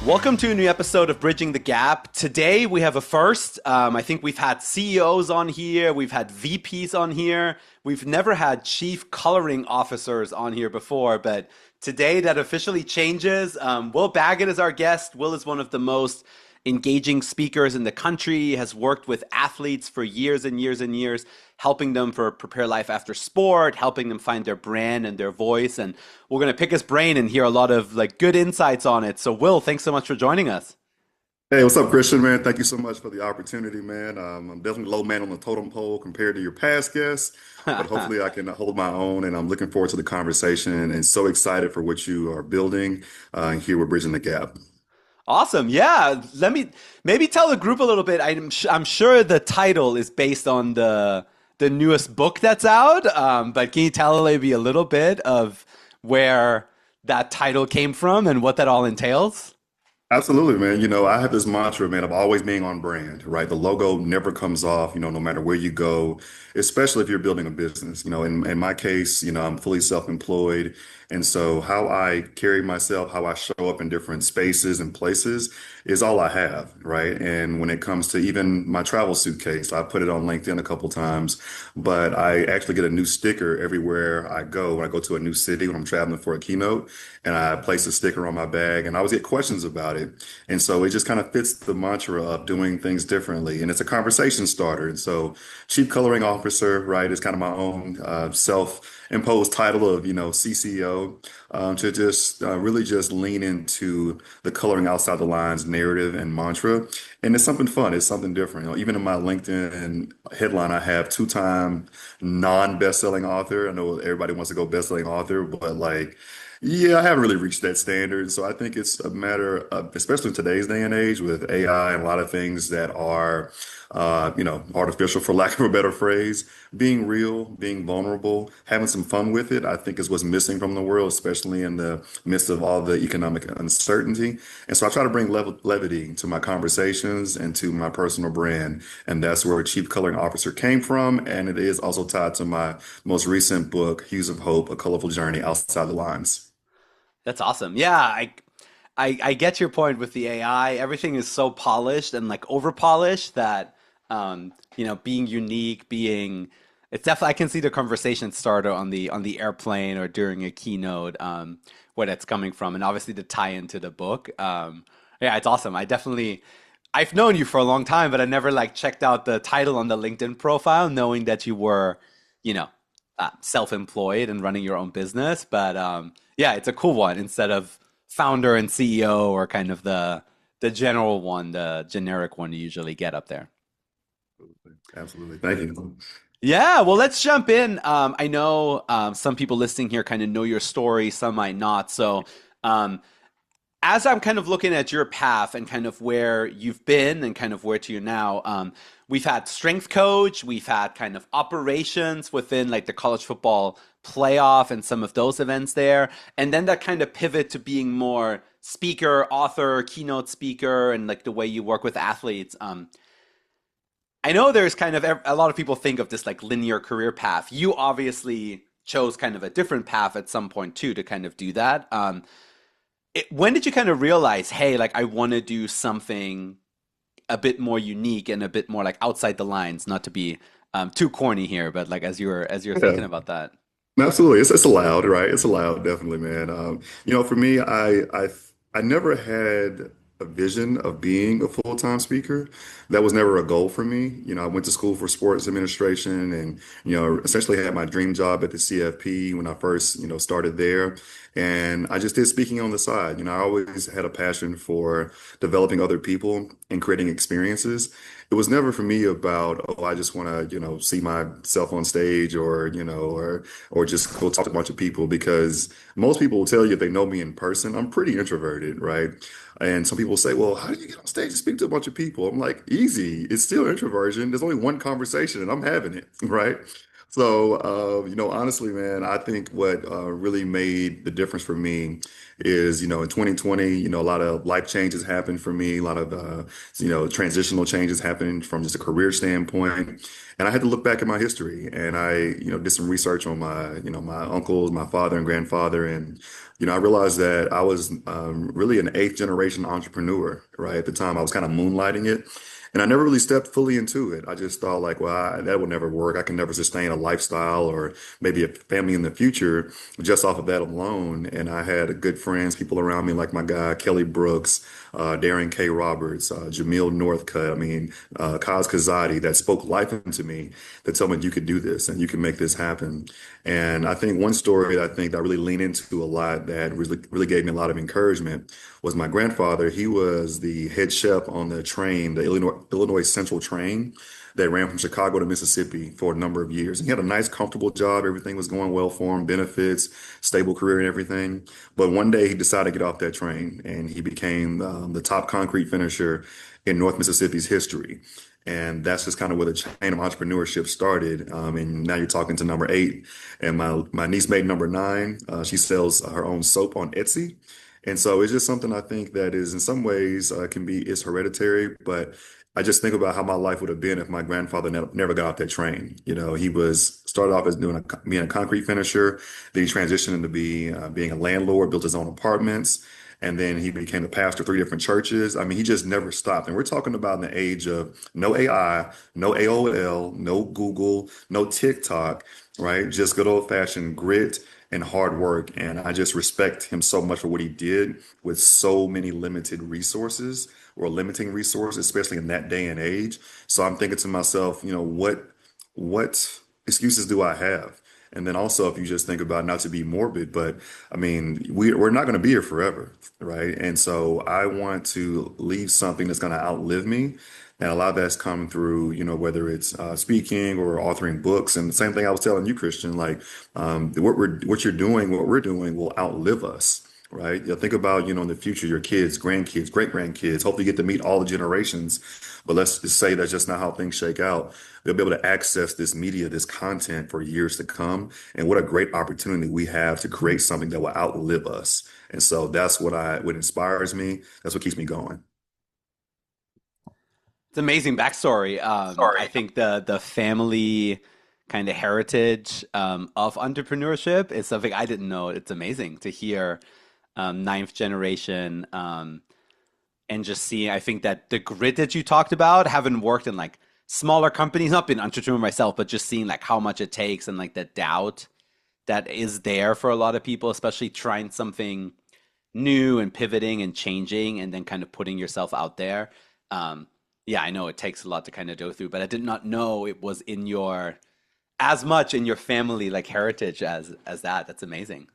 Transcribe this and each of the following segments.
Welcome to a new episode of Bridging the Gap. Today we have a first. I think we've had CEOs on here, we've had VPs on here, we've never had chief coloring officers on here before, but today that officially changes. Will Baggett is our guest. Will is one of the most engaging speakers in the country, has worked with athletes for years and years and years, helping them for prepare life after sport, helping them find their brand and their voice. And we're going to pick his brain and hear a lot of like good insights on it. So Will, thanks so much for joining us. Hey, what's up, Christian, man? Thank you so much for the opportunity, man. I'm definitely low man on the totem pole compared to your past guests, but hopefully I can hold my own, and I'm looking forward to the conversation and so excited for what you are building here with Bridging the Gap. Awesome. Yeah. Let me maybe tell the group a little bit. I'm sure the title is based on the newest book that's out. But can you tell maybe a little bit of where that title came from and what that all entails? Absolutely, man. I have this mantra, man, of always being on brand, right? The logo never comes off, no matter where you go, especially if you're building a business. In my case, I'm fully self-employed. And so how I carry myself, how I show up in different spaces and places is all I have, right? And when it comes to even my travel suitcase, I put it on LinkedIn a couple times, but I actually get a new sticker everywhere I go. When I go to a new city, when I'm traveling for a keynote, and I place a sticker on my bag, and I always get questions about it. And so it just kind of fits the mantra of doing things differently. And it's a conversation starter. And so Chief Coloring Officer, right, is kind of my own self-imposed title of, CCO, to just really just lean into the coloring outside the lines narrative and mantra. And it's something fun. It's something different. Even in my LinkedIn headline, I have two-time non-best-selling author. I know everybody wants to go best-selling author, but like, yeah, I haven't really reached that standard. So I think it's a matter of, especially in today's day and age with AI and a lot of things that are, artificial, for lack of a better phrase, being real, being vulnerable, having some fun with it, I think is what's missing from the world, especially in the midst of all the economic uncertainty. And so I try to bring levity to my conversations and to my personal brand. And that's where Chief Coloring Officer came from. And it is also tied to my most recent book, Hues of Hope, A Colorful Journey Outside the Lines. That's awesome. Yeah, I get your point with the AI. Everything is so polished and like over polished that being unique, being it's definitely I can see the conversation starter on the airplane or during a keynote, where that's coming from, and obviously the tie into the book. Yeah, it's awesome. I've known you for a long time, but I never like checked out the title on the LinkedIn profile, knowing that you were, you know, self-employed and running your own business. But yeah, it's a cool one instead of founder and CEO or kind of the general one, the generic one you usually get up there. Absolutely. Thank you. Yeah, well, let's jump in. I know some people listening here kind of know your story, some might not. So, um, as I'm kind of looking at your path and kind of where you've been and kind of where to you now, we've had strength coach, we've had kind of operations within like the college football playoff and some of those events there, and then that kind of pivot to being more speaker, author, keynote speaker, and like the way you work with athletes. I know there's kind of a lot of people think of this like linear career path. You obviously chose kind of a different path at some point too to kind of do that. When did you kind of realize, hey, like I want to do something a bit more unique and a bit more like outside the lines, not to be too corny here, but like as you're Yeah. thinking about that. No, absolutely. It's allowed, right? It's allowed, definitely, man. For me, I never had a vision of being a full-time speaker. That was never a goal for me. I went to school for sports administration and, essentially had my dream job at the CFP when I first, started there. And I just did speaking on the side. I always had a passion for developing other people and creating experiences. It was never for me about, oh, I just want to, see myself on stage or, or just go talk to a bunch of people because most people will tell you if they know me in person, I'm pretty introverted, right? And some people say, well, how do you get on stage and speak to a bunch of people? I'm like, easy. It's still introversion. There's only one conversation and I'm having it, right? So, honestly, man, I think what really made the difference for me is, in 2020, a lot of life changes happened for me, a lot of, transitional changes happened from just a career standpoint. And I had to look back at my history and I, did some research on my uncles, my father and grandfather. And, I realized that I was really an eighth generation entrepreneur, right? At the time, I was kind of moonlighting it. And I never really stepped fully into it. I just thought like, well, that will never work. I can never sustain a lifestyle or maybe a family in the future just off of that alone. And I had good friends, people around me like my guy, Kelly Brooks, Darren K. Roberts, Jamil Northcutt, Kaz Kazadi that spoke life into me that told me you could do this and you can make this happen. And I think one story that I think that I really lean into a lot that really gave me a lot of encouragement was my grandfather. He was the head chef on the train, the Illinois Central train that ran from Chicago to Mississippi for a number of years. And he had a nice, comfortable job. Everything was going well for him, benefits, stable career and everything. But one day he decided to get off that train and he became the top concrete finisher in North Mississippi's history. And that's just kind of where the chain of entrepreneurship started. And now you're talking to number eight. And my niece made number nine. She sells her own soap on Etsy. And so it's just something I think that is in some ways is hereditary, but I just think about how my life would have been if my grandfather never got off that train. He was started off as being a concrete finisher, then he transitioned into being a landlord, built his own apartments, and then he became a pastor of three different churches. I mean, he just never stopped. And we're talking about in the age of no AI, no AOL, no Google, no TikTok, right? Just good old-fashioned grit and hard work. And I just respect him so much for what he did with so many limited resources or limiting resources, especially in that day and age. So I'm thinking to myself, what excuses do I have? And then also, if you just think about not to be morbid, but I mean, we're not going to be here forever, right? And so I want to leave something that's going to outlive me. And a lot of that's come through, whether it's speaking or authoring books. And the same thing I was telling you, Christian, like what we're doing will outlive us, right? Think about, in the future, your kids, grandkids, great grandkids. Hopefully, you get to meet all the generations. But let's just say that's just not how things shake out. They'll be able to access this media, this content for years to come. And what a great opportunity we have to create something that will outlive us. And so that's what inspires me. That's what keeps me going. It's amazing backstory. I think the family kind of heritage of entrepreneurship is something I didn't know. It's amazing to hear ninth generation and just seeing. I think that the grit that you talked about, having worked in like smaller companies, not been an entrepreneur myself, but just seeing like how much it takes and like the doubt that is there for a lot of people, especially trying something new and pivoting and changing and then kind of putting yourself out there. Um, yeah, I know it takes a lot to kind of go through, but I did not know it was in your as much in your family like heritage as that. That's amazing.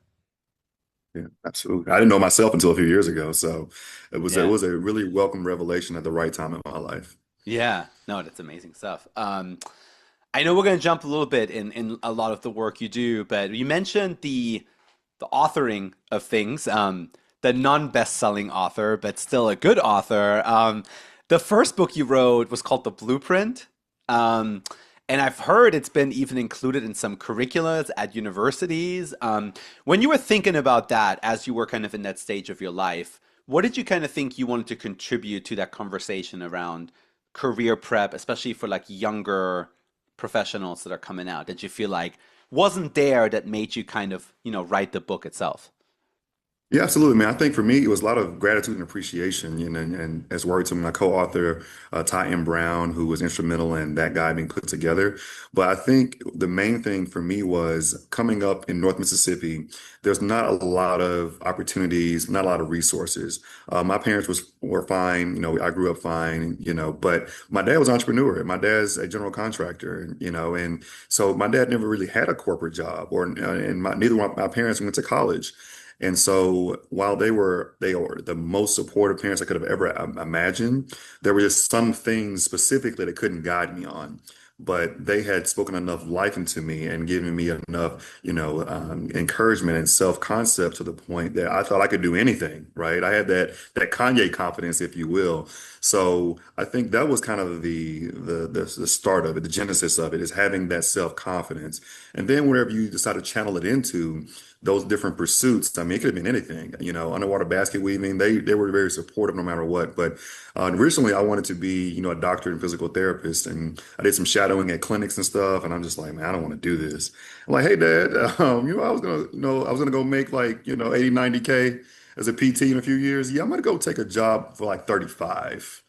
Yeah, absolutely. I didn't know myself until a few years ago. So it Yeah. was a really welcome revelation at the right time in my life. Yeah. No, that's amazing stuff. I know we're going to jump a little bit in a lot of the work you do, but you mentioned the authoring of things, the non-best-selling author, but still a good author. The first book you wrote was called The Blueprint. Um, and I've heard it's been even included in some curriculums at universities. When you were thinking about that, as you were kind of in that stage of your life, what did you kind of think you wanted to contribute to that conversation around career prep, especially for like younger professionals that are coming out, that you feel like wasn't there that made you kind of, write the book itself? Yeah, absolutely, man. I think for me, it was a lot of gratitude and appreciation, and as word to my co-author, Ty M. Brown, who was instrumental in that guide being put together. But I think the main thing for me was coming up in North Mississippi, there's not a lot of opportunities, not a lot of resources. My parents were fine, I grew up fine, but my dad was an entrepreneur. My dad's a general contractor, and so my dad never really had a corporate job, and neither one of my parents went to college. And so while they were the most supportive parents I could have ever imagined, there were just some things specifically that couldn't guide me on. But they had spoken enough life into me and given me enough, encouragement and self-concept to the point that I thought I could do anything, right? I had that Kanye confidence, if you will. So I think that was kind of the start of it, the genesis of it, is having that self-confidence. And then wherever you decide to channel it into, those different pursuits. I mean, it could have been anything, underwater basket weaving. They were very supportive no matter what. But recently, I wanted to be, a doctor and physical therapist, and I did some shadowing at clinics and stuff. And I'm just like, man, I don't want to do this. I'm like, hey, Dad, I was gonna go make like, 80, 90K as a PT in a few years. Yeah, I'm gonna go take a job for like 35.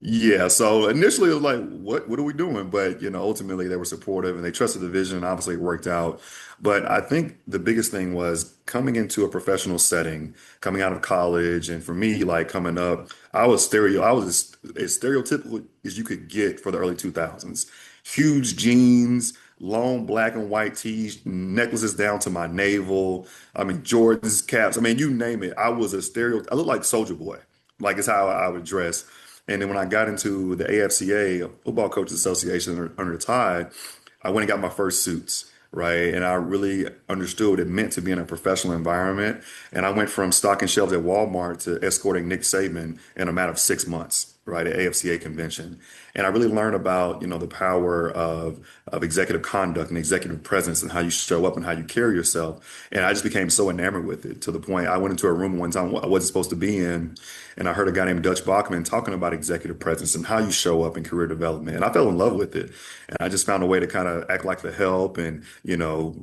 Yeah, so initially it was like, what are we doing? But ultimately they were supportive and they trusted the vision. Obviously it worked out. But I think the biggest thing was coming into a professional setting, coming out of college, and for me, like coming up, I was as stereotypical as you could get for the early 2000s. Huge jeans, long black and white tees, necklaces down to my navel. I mean, Jordan's caps. I mean, you name it. I looked like Soldier Boy, like is how I would dress. And then when I got into the AFCA, Football Coaches Association under the Tide, I went and got my first suits, right? And I really understood what it meant to be in a professional environment. And I went from stocking shelves at Walmart to escorting Nick Saban in a matter of 6 months, right, at AFCA convention. And I really learned about, the power of executive conduct and executive presence and how you show up and how you carry yourself. And I just became so enamored with it to the point I went into a room one time I wasn't supposed to be in, and I heard a guy named Dutch Bachman talking about executive presence and how you show up in career development. And I fell in love with it. And I just found a way to kind of act like the help and,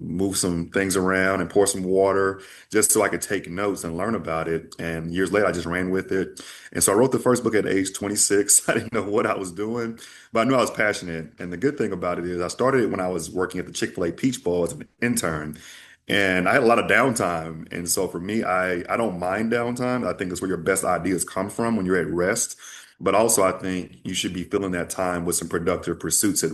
move some things around and pour some water just so I could take notes and learn about it. And years later, I just ran with it. And so I wrote the first book at age 26. I didn't know what I was doing, but I knew I was passionate. And the good thing about it is I started it when I was working at the Chick-fil-A Peach Bowl as an intern. And I had a lot of downtime. And so for me, I don't mind downtime. I think it's where your best ideas come from when you're at rest. But also, I think you should be filling that time with some productive pursuits as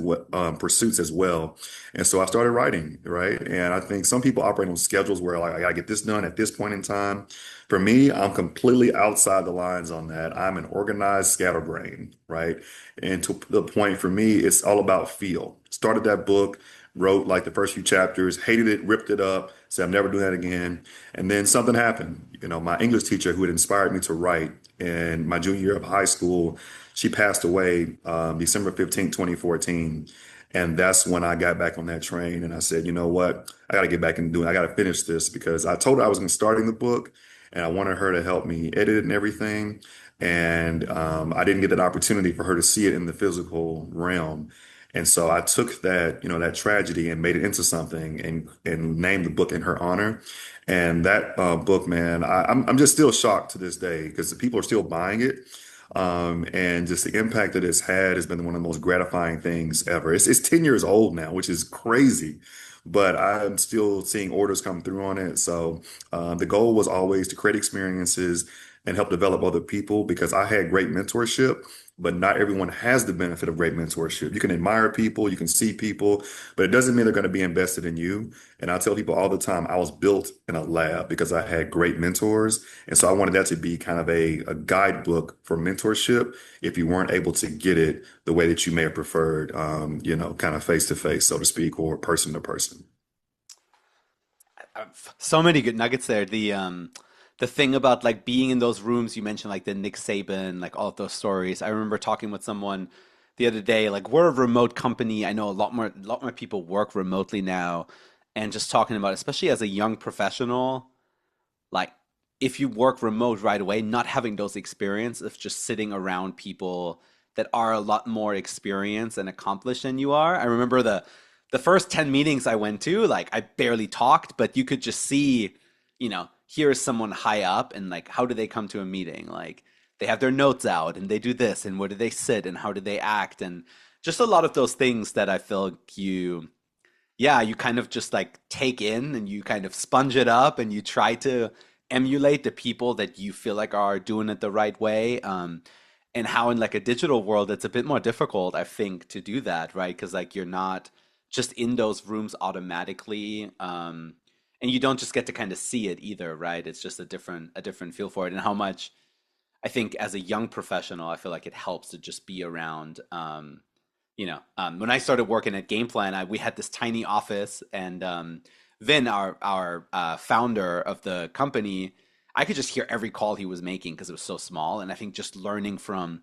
well. And so I started writing, right? And I think some people operate on schedules where like I gotta get this done at this point in time. For me, I'm completely outside the lines on that. I'm an organized scatterbrain, right? And to the point for me, it's all about feel. Started that book, wrote like the first few chapters, hated it, ripped it up, said I'm never doing that again. And then something happened. My English teacher who had inspired me to write in my junior year of high school, she passed away December 15th, 2014. And that's when I got back on that train and I said, you know what? I got to get back and do it. I got to finish this because I told her I was going to start in the book and I wanted her to help me edit it and everything. And I didn't get that opportunity for her to see it in the physical realm. And so I took that, that tragedy and made it into something and named the book in her honor. And that book, man, I'm just still shocked to this day because the people are still buying it. And just the impact that it's had has been one of the most gratifying things ever. It's 10 years old now, which is crazy, but I'm still seeing orders come through on it. So the goal was always to create experiences and help develop other people because I had great mentorship, but not everyone has the benefit of great mentorship. You can admire people, you can see people, but it doesn't mean they're going to be invested in you. And I tell people all the time, I was built in a lab because I had great mentors. And so I wanted that to be kind of a guidebook for mentorship if you weren't able to get it the way that you may have preferred, kind of face to face, so to speak, or person to person. So many good nuggets there. The thing about like being in those rooms you mentioned, like the Nick Saban, like all of those stories. I remember talking with someone the other day, like we're a remote company. I know a lot more people work remotely now, and just talking about, especially as a young professional, like if you work remote right away, not having those experience of just sitting around people that are a lot more experienced and accomplished than you are. I remember the first 10 meetings I went to, like I barely talked, but you could just see, here's someone high up and like how do they come to a meeting? Like they have their notes out and they do this and where do they sit and how do they act? And just a lot of those things that I feel like you kind of just like take in and you kind of sponge it up and you try to emulate the people that you feel like are doing it the right way. And how in like a digital world, it's a bit more difficult, I think, to do that, right? Because like you're not just in those rooms automatically, and you don't just get to kind of see it either, right? It's just a different feel for it, and how much I think as a young professional, I feel like it helps to just be around. When I started working at Gameplan, we had this tiny office, and Vin, our founder of the company, I could just hear every call he was making because it was so small. And I think just learning from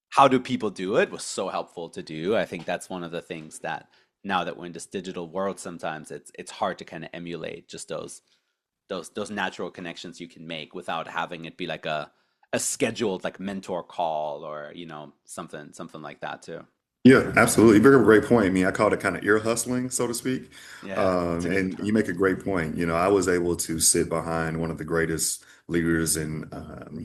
how do people do it was so helpful to do. I think that's one of the things that now that we're in this digital world, sometimes it's hard to kind of emulate just those. those natural connections you can make without having it be like a scheduled like mentor call or something like that too. Yeah, absolutely. Very great point. I mean, I call it kind of ear hustling, so to speak. Yeah, that's a good And you term. make a great point. I was able to sit behind one of the greatest leaders in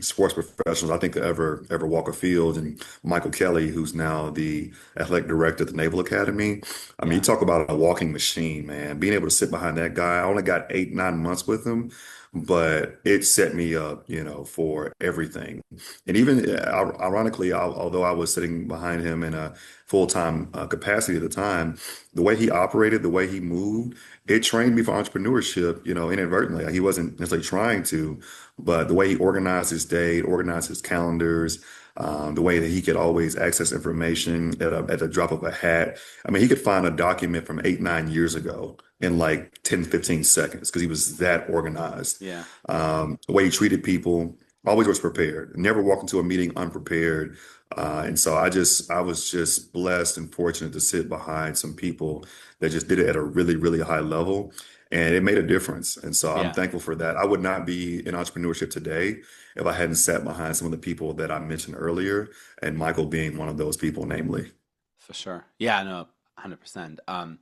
sports professionals I think to ever walk a field, and Michael Kelly, who's now the athletic director at the Naval Academy. I mean, you Yeah, talk about a walking machine, man. Being able to sit behind that guy, I only got 8, 9 months with him, but it set me up, for everything. And even ironically, although I was sitting behind him in a full-time capacity at the time, the way he operated, the way he moved, it trained me for entrepreneurship, inadvertently. Like, he wasn't necessarily trying to, but the way he organized his day, organized his calendars, the way that he could always access information at the drop of a hat. I mean, he could find a document from 8, 9 years ago in like 10, 15 seconds because he was that organized. yeah, The way he treated people, always was prepared, never walked into a meeting unprepared. And so I was just blessed and fortunate to sit behind some people that just did it at a really, really high level. And it made a difference. And so I'm yeah, thankful for that. I would not be in entrepreneurship today if I hadn't sat behind some of the people that I mentioned earlier, and Michael being one of those people, namely. for sure. Yeah, no, 100%.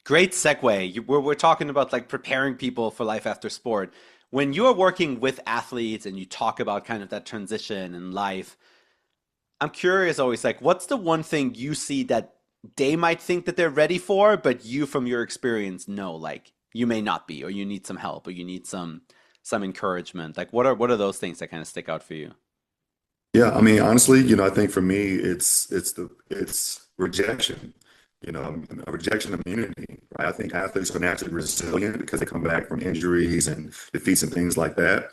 Great segue. We're talking about like preparing people for life after sport. When you're working with athletes and you talk about kind of that transition in life, I'm curious always like what's the one thing you see that they might think that they're ready for, but you from your experience know like you may not be, or you need some help, or you need some encouragement. Like what are those things that kind of stick out for you? Yeah, I mean, honestly, I think for me, it's rejection, a rejection immunity, right? I think athletes are naturally resilient because they come back from injuries and defeats and things like that.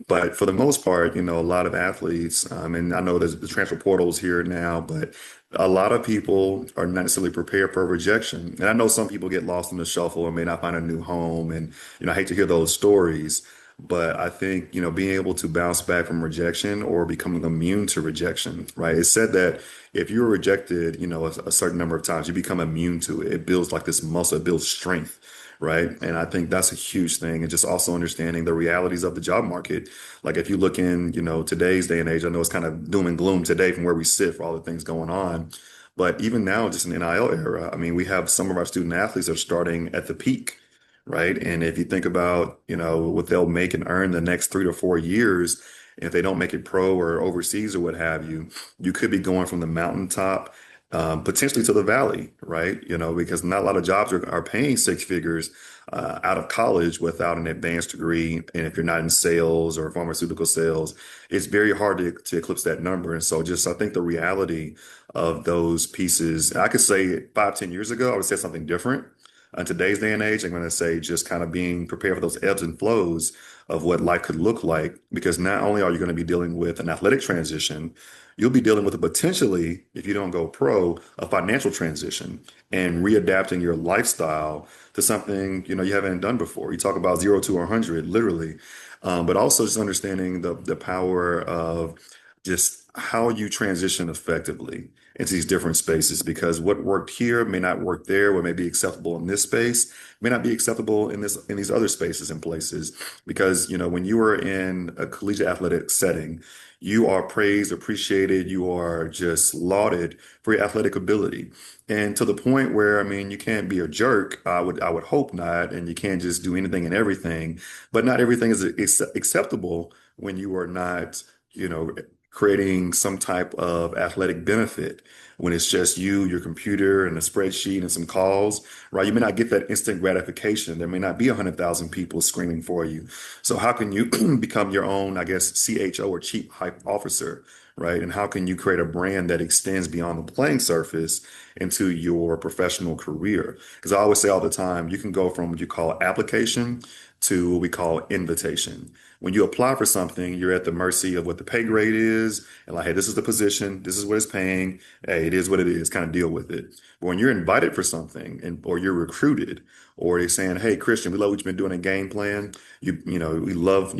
But for the most part, a lot of athletes, and I know there's the transfer portals here now, but a lot of people are not necessarily prepared for rejection. And I know some people get lost in the shuffle and may not find a new home, and I hate to hear those stories. But I think, being able to bounce back from rejection or becoming immune to rejection, right? It's said that if you're rejected, a certain number of times, you become immune to it. It builds like this muscle, it builds strength, right? And I think that's a huge thing. And just also understanding the realities of the job market. Like if you look in, today's day and age, I know it's kind of doom and gloom today from where we sit for all the things going on. But even now, just in the NIL era, I mean, we have some of our student athletes that are starting at the peak, right? And if you think about, what they'll make and earn the next 3 to 4 years, if they don't make it pro or overseas or what have you, you could be going from the mountaintop potentially to the valley, right? Because not a lot of jobs are paying six figures out of college without an advanced degree. And if you're not in sales or pharmaceutical sales, it's very hard to eclipse that number. And so just I think the reality of those pieces, I could say 5, 10 years ago, I would say something different. In today's day and age, I'm going to say just kind of being prepared for those ebbs and flows of what life could look like. Because not only are you going to be dealing with an athletic transition, you'll be dealing with a potentially, if you don't go pro, a financial transition and readapting your lifestyle to something you haven't done before. You talk about 0 to 100, literally, but also just understanding the power of just how you transition effectively into these different spaces, because what worked here may not work there, what may be acceptable in this space may not be acceptable in these other spaces and places. Because when you are in a collegiate athletic setting, you are praised, appreciated, you are just lauded for your athletic ability. And to the point where, I mean, you can't be a jerk. I would hope not, and you can't just do anything and everything. But not everything is acceptable when you are not, you know, creating some type of athletic benefit. When it's just you, your computer, and a spreadsheet and some calls, right? You may not get that instant gratification. There may not be 100,000 people screaming for you. So how can you become your own, I guess, CHO or chief hype officer, right? And how can you create a brand that extends beyond the playing surface into your professional career? Because I always say all the time, you can go from what you call application to what we call invitation. When you apply for something, you're at the mercy of what the pay grade is, and like, hey, this is the position, this is what it's paying. Hey, it is what it is. Kind of deal with it. But when you're invited for something, and or you're recruited, or they're saying, "Hey, Christian, we love what you've been doing in game plan. We love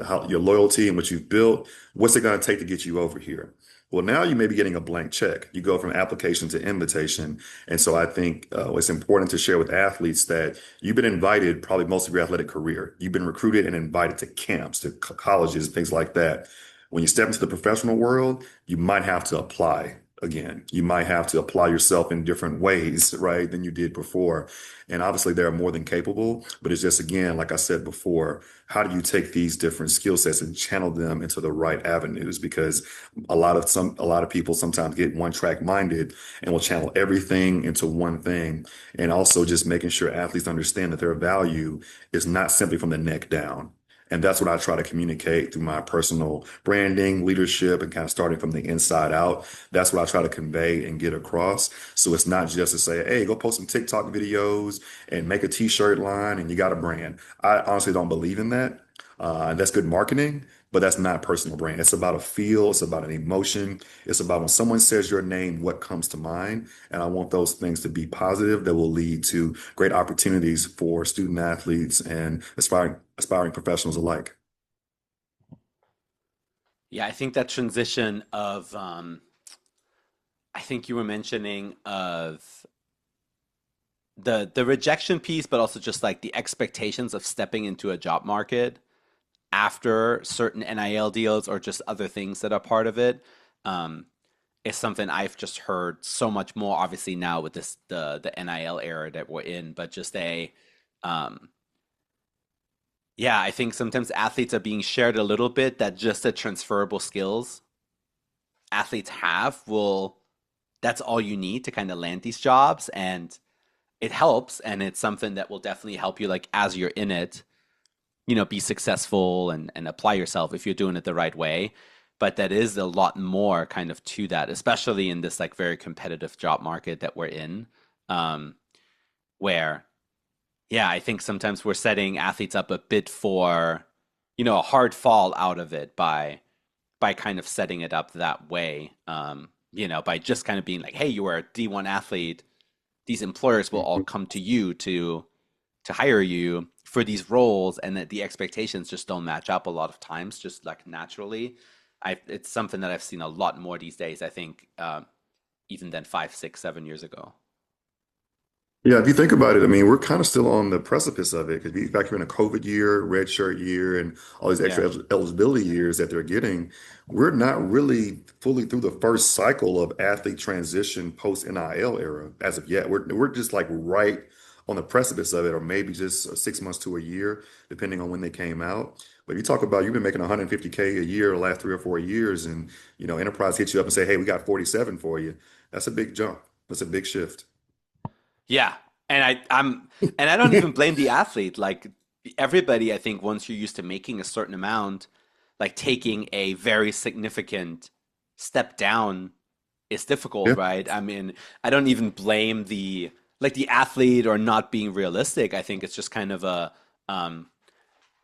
how your loyalty and what you've built. What's it going to take to get you over here?" Well, now you may be getting a blank check. You go from application to invitation. And so I think it's important to share with athletes that you've been invited probably most of your athletic career. You've been recruited and invited to camps, to colleges, things like that. When you step into the professional world, you might have to apply again. You might have to apply yourself in different ways, right, than you did before. And obviously, they're more than capable, but it's just, again, like I said before, how do you take these different skill sets and channel them into the right avenues? Because a lot of people sometimes get one track minded and will channel everything into one thing. And also just making sure athletes understand that their value is not simply from the neck down. And that's what I try to communicate through my personal branding, leadership, and kind of starting from the inside out. That's what I try to convey and get across. So it's not just to say, hey, go post some TikTok videos and make a t-shirt line and you got a brand. I honestly don't believe in that. And that's good marketing, but that's not personal brand. It's about a feel, it's about an emotion. It's about when someone says your name, what comes to mind. And I want those things to be positive that will lead to great opportunities for student athletes and aspiring professionals alike. Yeah, I think that transition of I think you were mentioning of the rejection piece, but also just like the expectations of stepping into a job market after certain NIL deals or just other things that are part of it, um, is something I've just heard so much more. Obviously now with this the NIL era that we're in, but just um, yeah, I think sometimes athletes are being shared a little bit that just the transferable skills athletes have will that's all you need to kind of land these jobs, and it helps, and it's something that will definitely help you like as you're in it, be successful and apply yourself if you're doing it the right way. But that is a lot more kind of to that, especially in this like very competitive job market that we're in, um, where, yeah, I think sometimes we're setting athletes up a bit for, a hard fall out of it by kind of setting it up that way. By just kind of being like, hey, you are a D1 athlete, these employers will all Mhm. come to you to hire you for these roles, and that the expectations just don't match up a lot of times, just like naturally. It's something that I've seen a lot more these days, I think, even than 5, 6, 7 years ago. Yeah, if you think about it, I mean, we're kind of still on the precipice of it because we factor in a COVID year, red shirt year, and all these Yeah. extra eligibility years that they're getting. We're not really fully through the first cycle of athlete transition post NIL era as of yet. We're just like right on the precipice of it, or maybe just 6 months to a year, depending on when they came out. But you talk about you've been making 150K a year the last 3 or 4 years, and enterprise hits you up and say, "Hey, we got 47 for you." That's a big jump. That's a big shift. Yeah. And I don't even blame the athlete. Like everybody, I think once you're used to making a certain amount, like taking a very significant step down is difficult, Yeah. right? I mean, I don't even blame the athlete or not being realistic. I think it's just kind of um,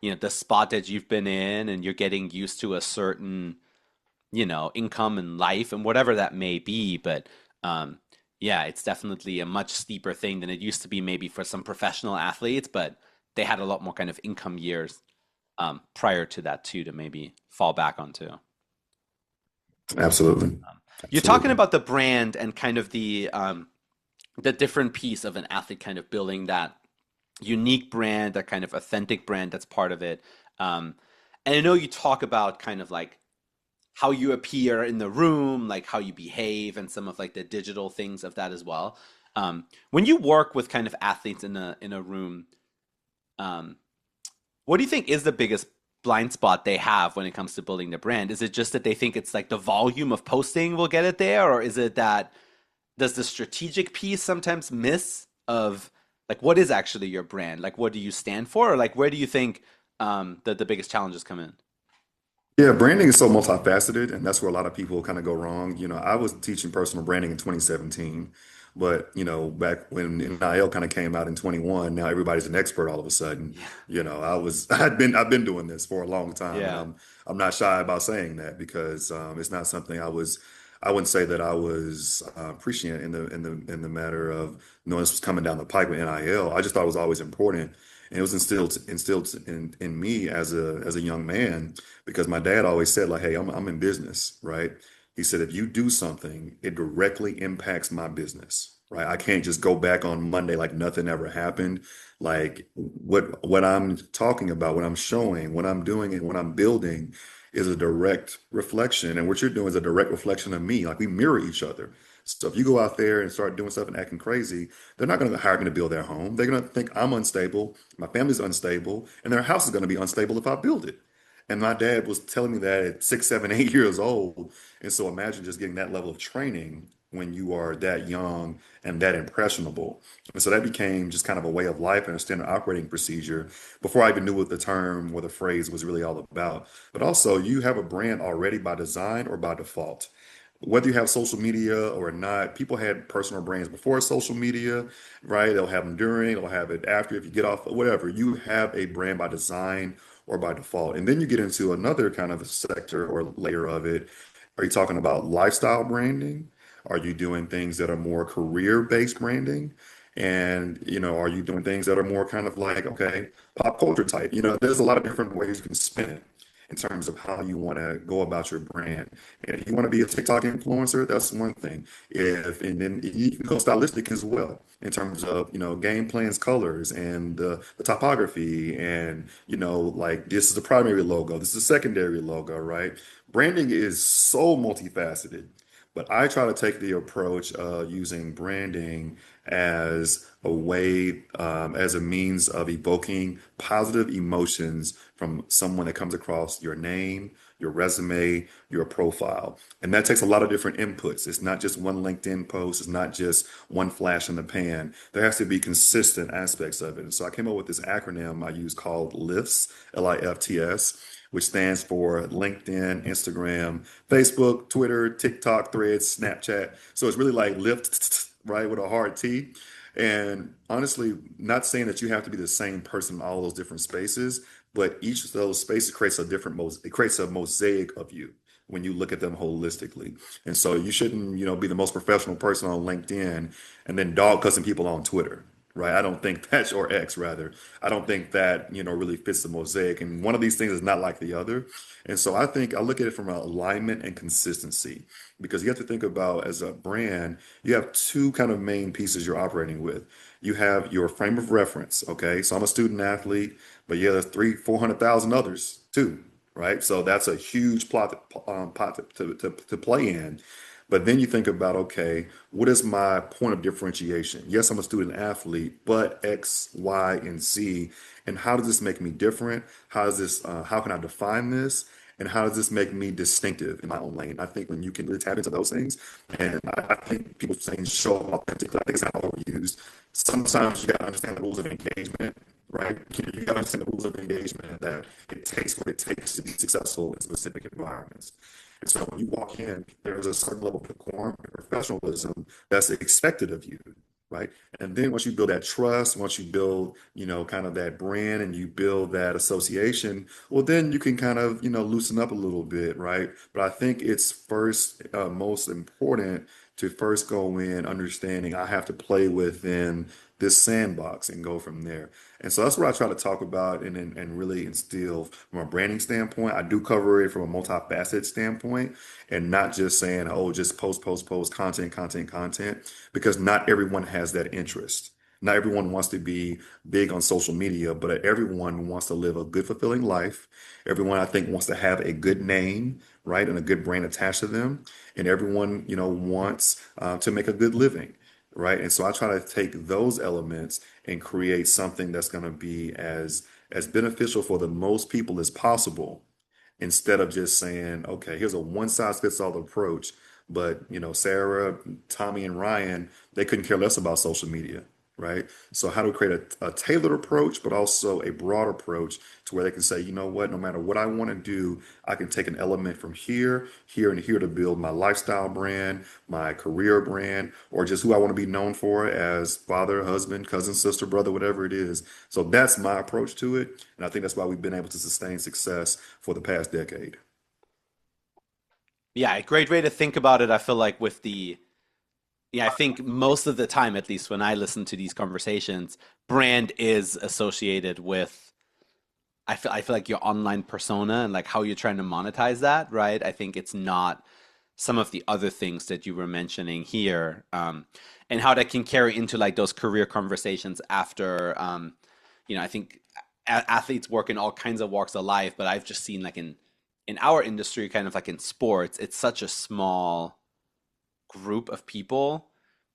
the spot that you've been in, and you're getting used to a certain, income and life and whatever that may be. But um, yeah, it's definitely a much steeper thing than it used to be maybe for some professional athletes, but they had a lot more kind of income years prior to that too to maybe fall back onto. Absolutely. You're talking Absolutely. about the brand and kind of the different piece of an athlete kind of building that unique brand, that kind of authentic brand that's part of it. Um, and I know you talk about kind of like how you appear in the room, like how you behave, and some of like the digital things of that as well. When you work with kind of athletes in a room, um, what do you think is the biggest blind spot they have when it comes to building the brand? Is it just that they think it's like the volume of posting will get it there, or is it that does the strategic piece sometimes miss of like what is actually your brand? Like what do you stand for, or like where do you think the biggest challenges come in? Yeah, branding is so multifaceted, and that's where a lot of people kind of go wrong. I was teaching personal branding in 2017, but back when NIL kind of came out in 21, now everybody's an expert all of a sudden. Yeah, I've been doing this for a long time, and yeah, I'm not shy about saying that because it's not something I wouldn't say that I was prescient in the matter of knowing this was coming down the pipe with NIL. I just thought it was always important, and it was instilled in me as a young man because my dad always said like, "Hey, I'm in business, right? He said, if you do something, it directly impacts my business, right? I can't just go back on Monday like nothing ever happened. Like what I'm talking about, what I'm showing, what I'm doing, and what I'm building is a direct reflection. And what you're doing is a direct reflection of me. Like we mirror each other. So if you go out there and start doing stuff and acting crazy, they're not going to hire me to build their home. They're going to think I'm unstable, my family's unstable, and their house is going to be unstable if I build it. And my dad was telling me that at 6, 7, 8 years old. And so imagine just getting that level of training when you are that young and that impressionable. And so that became just kind of a way of life and a standard operating procedure before I even knew what the term or the phrase was really all about. But also, you have a brand already by design or by default. Whether you have social media or not, people had personal brands before social media, right? They'll have them during, they'll have it after. If you get off, whatever, you have a brand by design or by default. And then you get into another kind of sector or layer of it. Are you talking about lifestyle branding? Are you doing things that are more career-based branding? And, are you doing things that are more kind of like, okay, pop culture type? There's a lot of different ways you can spin it in terms of how you want to go about your brand. And if you want to be a TikTok influencer, that's one thing. And then you can go stylistic as well in terms of, game plans, colors, and the topography, and like this is the primary logo, this is the secondary logo, right? Branding is so multifaceted. But I try to take the approach of using branding as a way, as a means of evoking positive emotions from someone that comes across your name, your resume, your profile. And that takes a lot of different inputs. It's not just one LinkedIn post, it's not just one flash in the pan. There has to be consistent aspects of it. And so I came up with this acronym I use called LIFTS, LIFTS, which stands for LinkedIn, Instagram, Facebook, Twitter, TikTok, Threads, Snapchat. So it's really like lift, right, with a hard T. And honestly, not saying that you have to be the same person in all those different spaces, but each of those spaces creates a different it creates a mosaic of you when you look at them holistically. And so you shouldn't, be the most professional person on LinkedIn and then dog cussing people on Twitter. Right. I don't think that's, or X rather. I don't think that, really fits the mosaic. And one of these things is not like the other. And so I think I look at it from alignment and consistency because you have to think about as a brand, you have two kind of main pieces you're operating with. You have your frame of reference. Okay. So I'm a student athlete, but yeah, there's 400,000 others too. Right. So that's a huge pot to play in. But then you think about, okay, what is my point of differentiation? Yes, I'm a student athlete, but X, Y, and Z. And how does this make me different? How can I define this? And how does this make me distinctive in my own lane? I think when you can really tap into those things, and I think people saying show up authentically, I think it's not overused. Sometimes you got to understand the rules of engagement, right? You got to understand the rules of engagement that it takes what it takes to be successful in specific environments. And so when you walk in, there's a certain level of decorum and professionalism that's expected of you, right? And then once you build that trust, once you build, kind of that brand and you build that association, well, then you can kind of, loosen up a little bit, right? But I think it's first, most important to first go in understanding I have to play within this sandbox and go from there. And so that's what I try to talk about and really instill from a branding standpoint. I do cover it from a multifaceted standpoint and not just saying, oh, just post, content, content, content, because not everyone has that interest. Not everyone wants to be big on social media, but everyone wants to live a good, fulfilling life. Everyone, I think, wants to have a good name, right, and a good brand attached to them. And everyone, wants to make a good living, right? And so I try to take those elements and create something that's going to be as beneficial for the most people as possible instead of just saying, okay, here's a one size fits all approach. But, Sarah, Tommy, and Ryan, they couldn't care less about social media, right? So how to create a tailored approach, but also a broad approach to where they can say, you know what, no matter what I want to do, I can take an element from here, here, and here to build my lifestyle brand, my career brand, or just who I want to be known for as father, husband, cousin, sister, brother, whatever it is. So that's my approach to it. And I think that's why we've been able to sustain success for the past decade. Yeah, a great way to think about it. I feel like with I think most of the time, at least when I listen to these conversations, brand is associated with, I feel like your online persona and like how you're trying to monetize that, right? I think it's not some of the other things that you were mentioning here, and how that can carry into like those career conversations after, I think athletes work in all kinds of walks of life, but I've just seen like in our industry, kind of like in sports, it's such a small group of people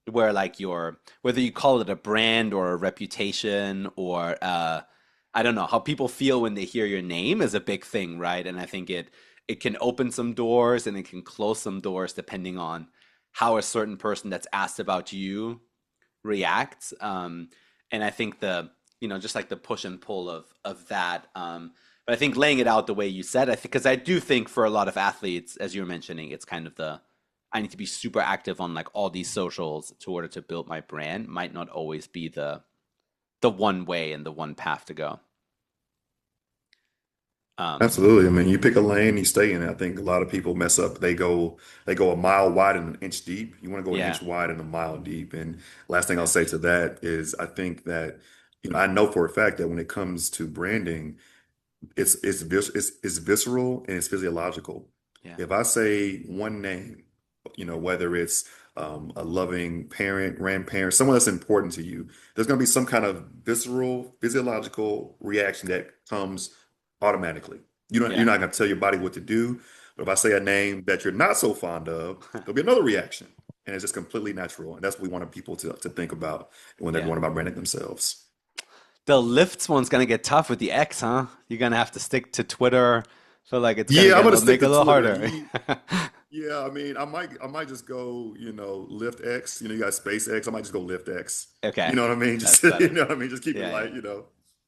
where like your whether you call it a brand or a reputation or I don't know how people feel when they hear your name is a big thing, right? And I think it can open some doors and it can close some doors depending on how a certain person that's asked about you reacts. And I think just like the push and pull of that. But I think laying it out the way you said, I think because I do think for a lot of athletes, as you were mentioning, it's kind of the I need to be super active on like all these socials in order to build my brand might not always be the one way and the one path to go. Um, Absolutely. I mean, you pick a lane, you stay in it. I think a lot of people mess up. They go a mile wide and an inch deep. You want to go an yeah, inch wide and a mile deep. And last thing I'll yeah, say to that is I think that, I know for a fact that when it comes to branding, it's visceral and it's physiological. yeah, If I say one name, whether it's a loving parent, grandparent, someone that's important to you, there's going to be some kind of visceral, physiological reaction that comes automatically. You're yeah. not going to tell your body what to do, but if I say a name that you're not so fond of, there'll be another reaction, and it's just completely natural. And that's what we want people to think about when they're Yeah. going about branding themselves. The lifts one's gonna get tough with the X, huh? You're gonna have to stick to Twitter. Feel like it's gonna Yeah, I'm get a gonna little, stick make it a to little Twitter. harder. Yeah, I mean, I might just go, Lift X. You got SpaceX. I might just go Lift X. You Okay, know what I mean? that's Just better. just keep it Yeah, yeah, light. yeah,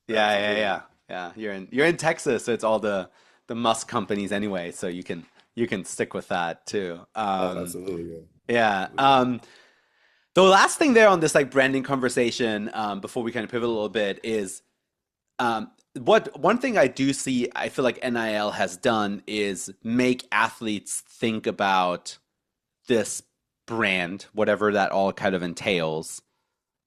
yeah, Absolutely. yeah, yeah. You're in Texas, so it's all the Musk companies anyway, so you can stick with that too. Oh, absolutely. Yeah. Yeah. Absolutely. The last thing there on this like branding conversation, before we kind of pivot a little bit, is what one thing I do see, I feel like NIL has done is make athletes think about this brand, whatever that all kind of entails,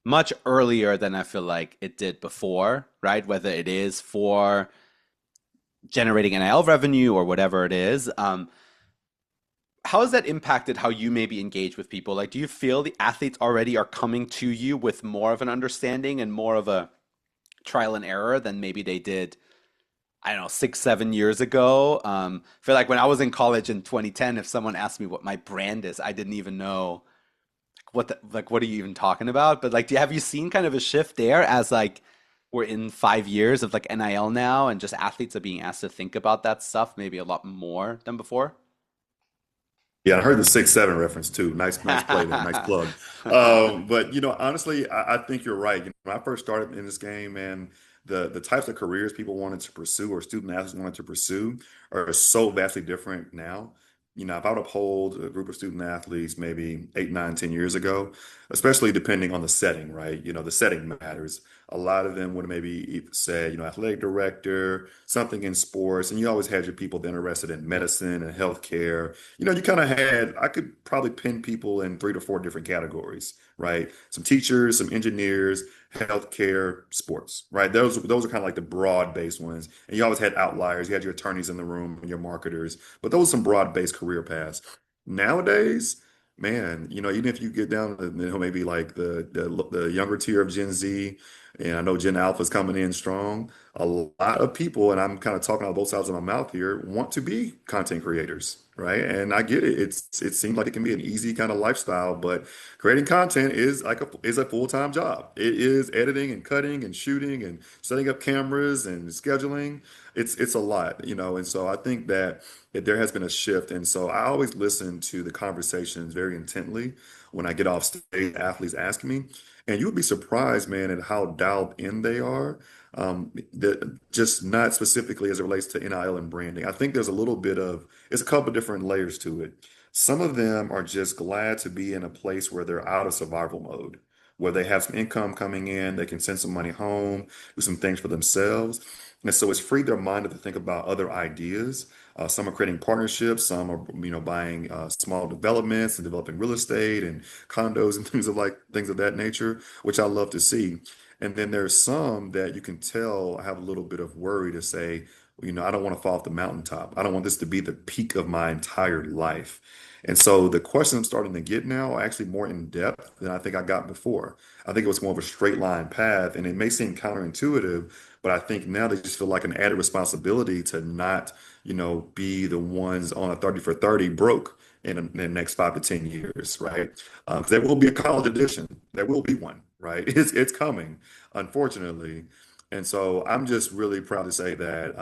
much earlier than I feel like it did before, right? Whether it is for generating NIL revenue or whatever it is. How has that impacted how you maybe engage with people? Like, do you feel the athletes already are coming to you with more of an understanding and more of a trial and error than maybe they did, I don't know, 6, 7 years ago? I feel like when I was in college in 2010, if someone asked me what my brand is, I didn't even know what are you even talking about? But like, have you seen kind of a shift there as like we're in 5 years of like NIL now and just athletes are being asked to think about that stuff maybe a lot more than before? Yeah, I heard the 6-7 reference too. Nice play there. Nice plug. But honestly, I think you're right. When I first started in this game, man, the types of careers people wanted to pursue or student athletes wanted to pursue are so vastly different now. If I would have polled a group of student athletes maybe 8, 9, 10 years ago, especially depending on the setting, right? The setting matters. A lot of them would have maybe said, athletic director, something in sports, and you always had your people that are interested in medicine and healthcare. You kind of I could probably pin people in 3 to 4 different categories, right? Some teachers, some engineers, healthcare, sports, right? Those are kind of like the broad-based ones. And you always had outliers. You had your attorneys in the room and your marketers, but those are some broad-based career paths. Nowadays, man, even if you get down to maybe like the younger tier of Gen Z, and I know Gen Alpha is coming in strong. A lot of people, and I'm kind of talking out both sides of my mouth here, want to be content creators, right? And I get it. It seems like it can be an easy kind of lifestyle, but creating content is a full-time job. It is editing and cutting and shooting and setting up cameras and scheduling. It's a lot, and so I think that there has been a shift. And so I always listen to the conversations very intently when I get off stage, athletes ask me. And you would be surprised, man, at how dialed in they are. Just not specifically as it relates to NIL and branding. I think it's a couple different layers to it. Some of them are just glad to be in a place where they're out of survival mode, where they have some income coming in, they can send some money home, do some things for themselves. And so it's freed their mind to think about other ideas. Some are creating partnerships, some are, buying small developments and developing real estate and condos and things of that nature, which I love to see. And then there's some that you can tell have a little bit of worry to say, I don't want to fall off the mountaintop. I don't want this to be the peak of my entire life. And so the questions I'm starting to get now are actually more in depth than I think I got before. I think it was more of a straight line path, and it may seem counterintuitive, but I think now they just feel like an added responsibility to not, be the ones on a 30 for 30 broke in the next 5 to 10 years, right? There will be a college edition. There will be one, right? It's coming, unfortunately. And so I'm just really proud to say that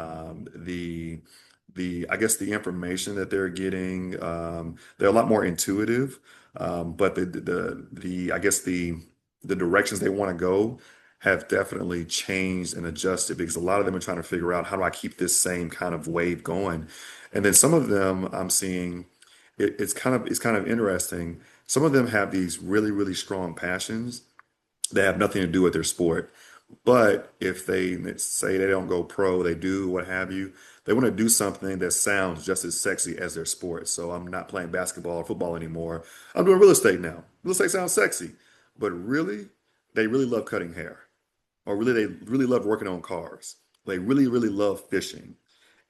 I guess the information that they're getting, they're a lot more intuitive, but the I guess the directions they want to go have definitely changed and adjusted because a lot of them are trying to figure out how do I keep this same kind of wave going. And then some of them I'm seeing it's kind of interesting. Some of them have these really, really strong passions that have nothing to do with their sport. But if they say they don't go pro, they do what have you, they want to do something that sounds just as sexy as their sport. So I'm not playing basketball or football anymore. I'm doing real estate now. Real estate sounds sexy, but really, they really love cutting hair, or really, they really love working on cars. They really, really love fishing,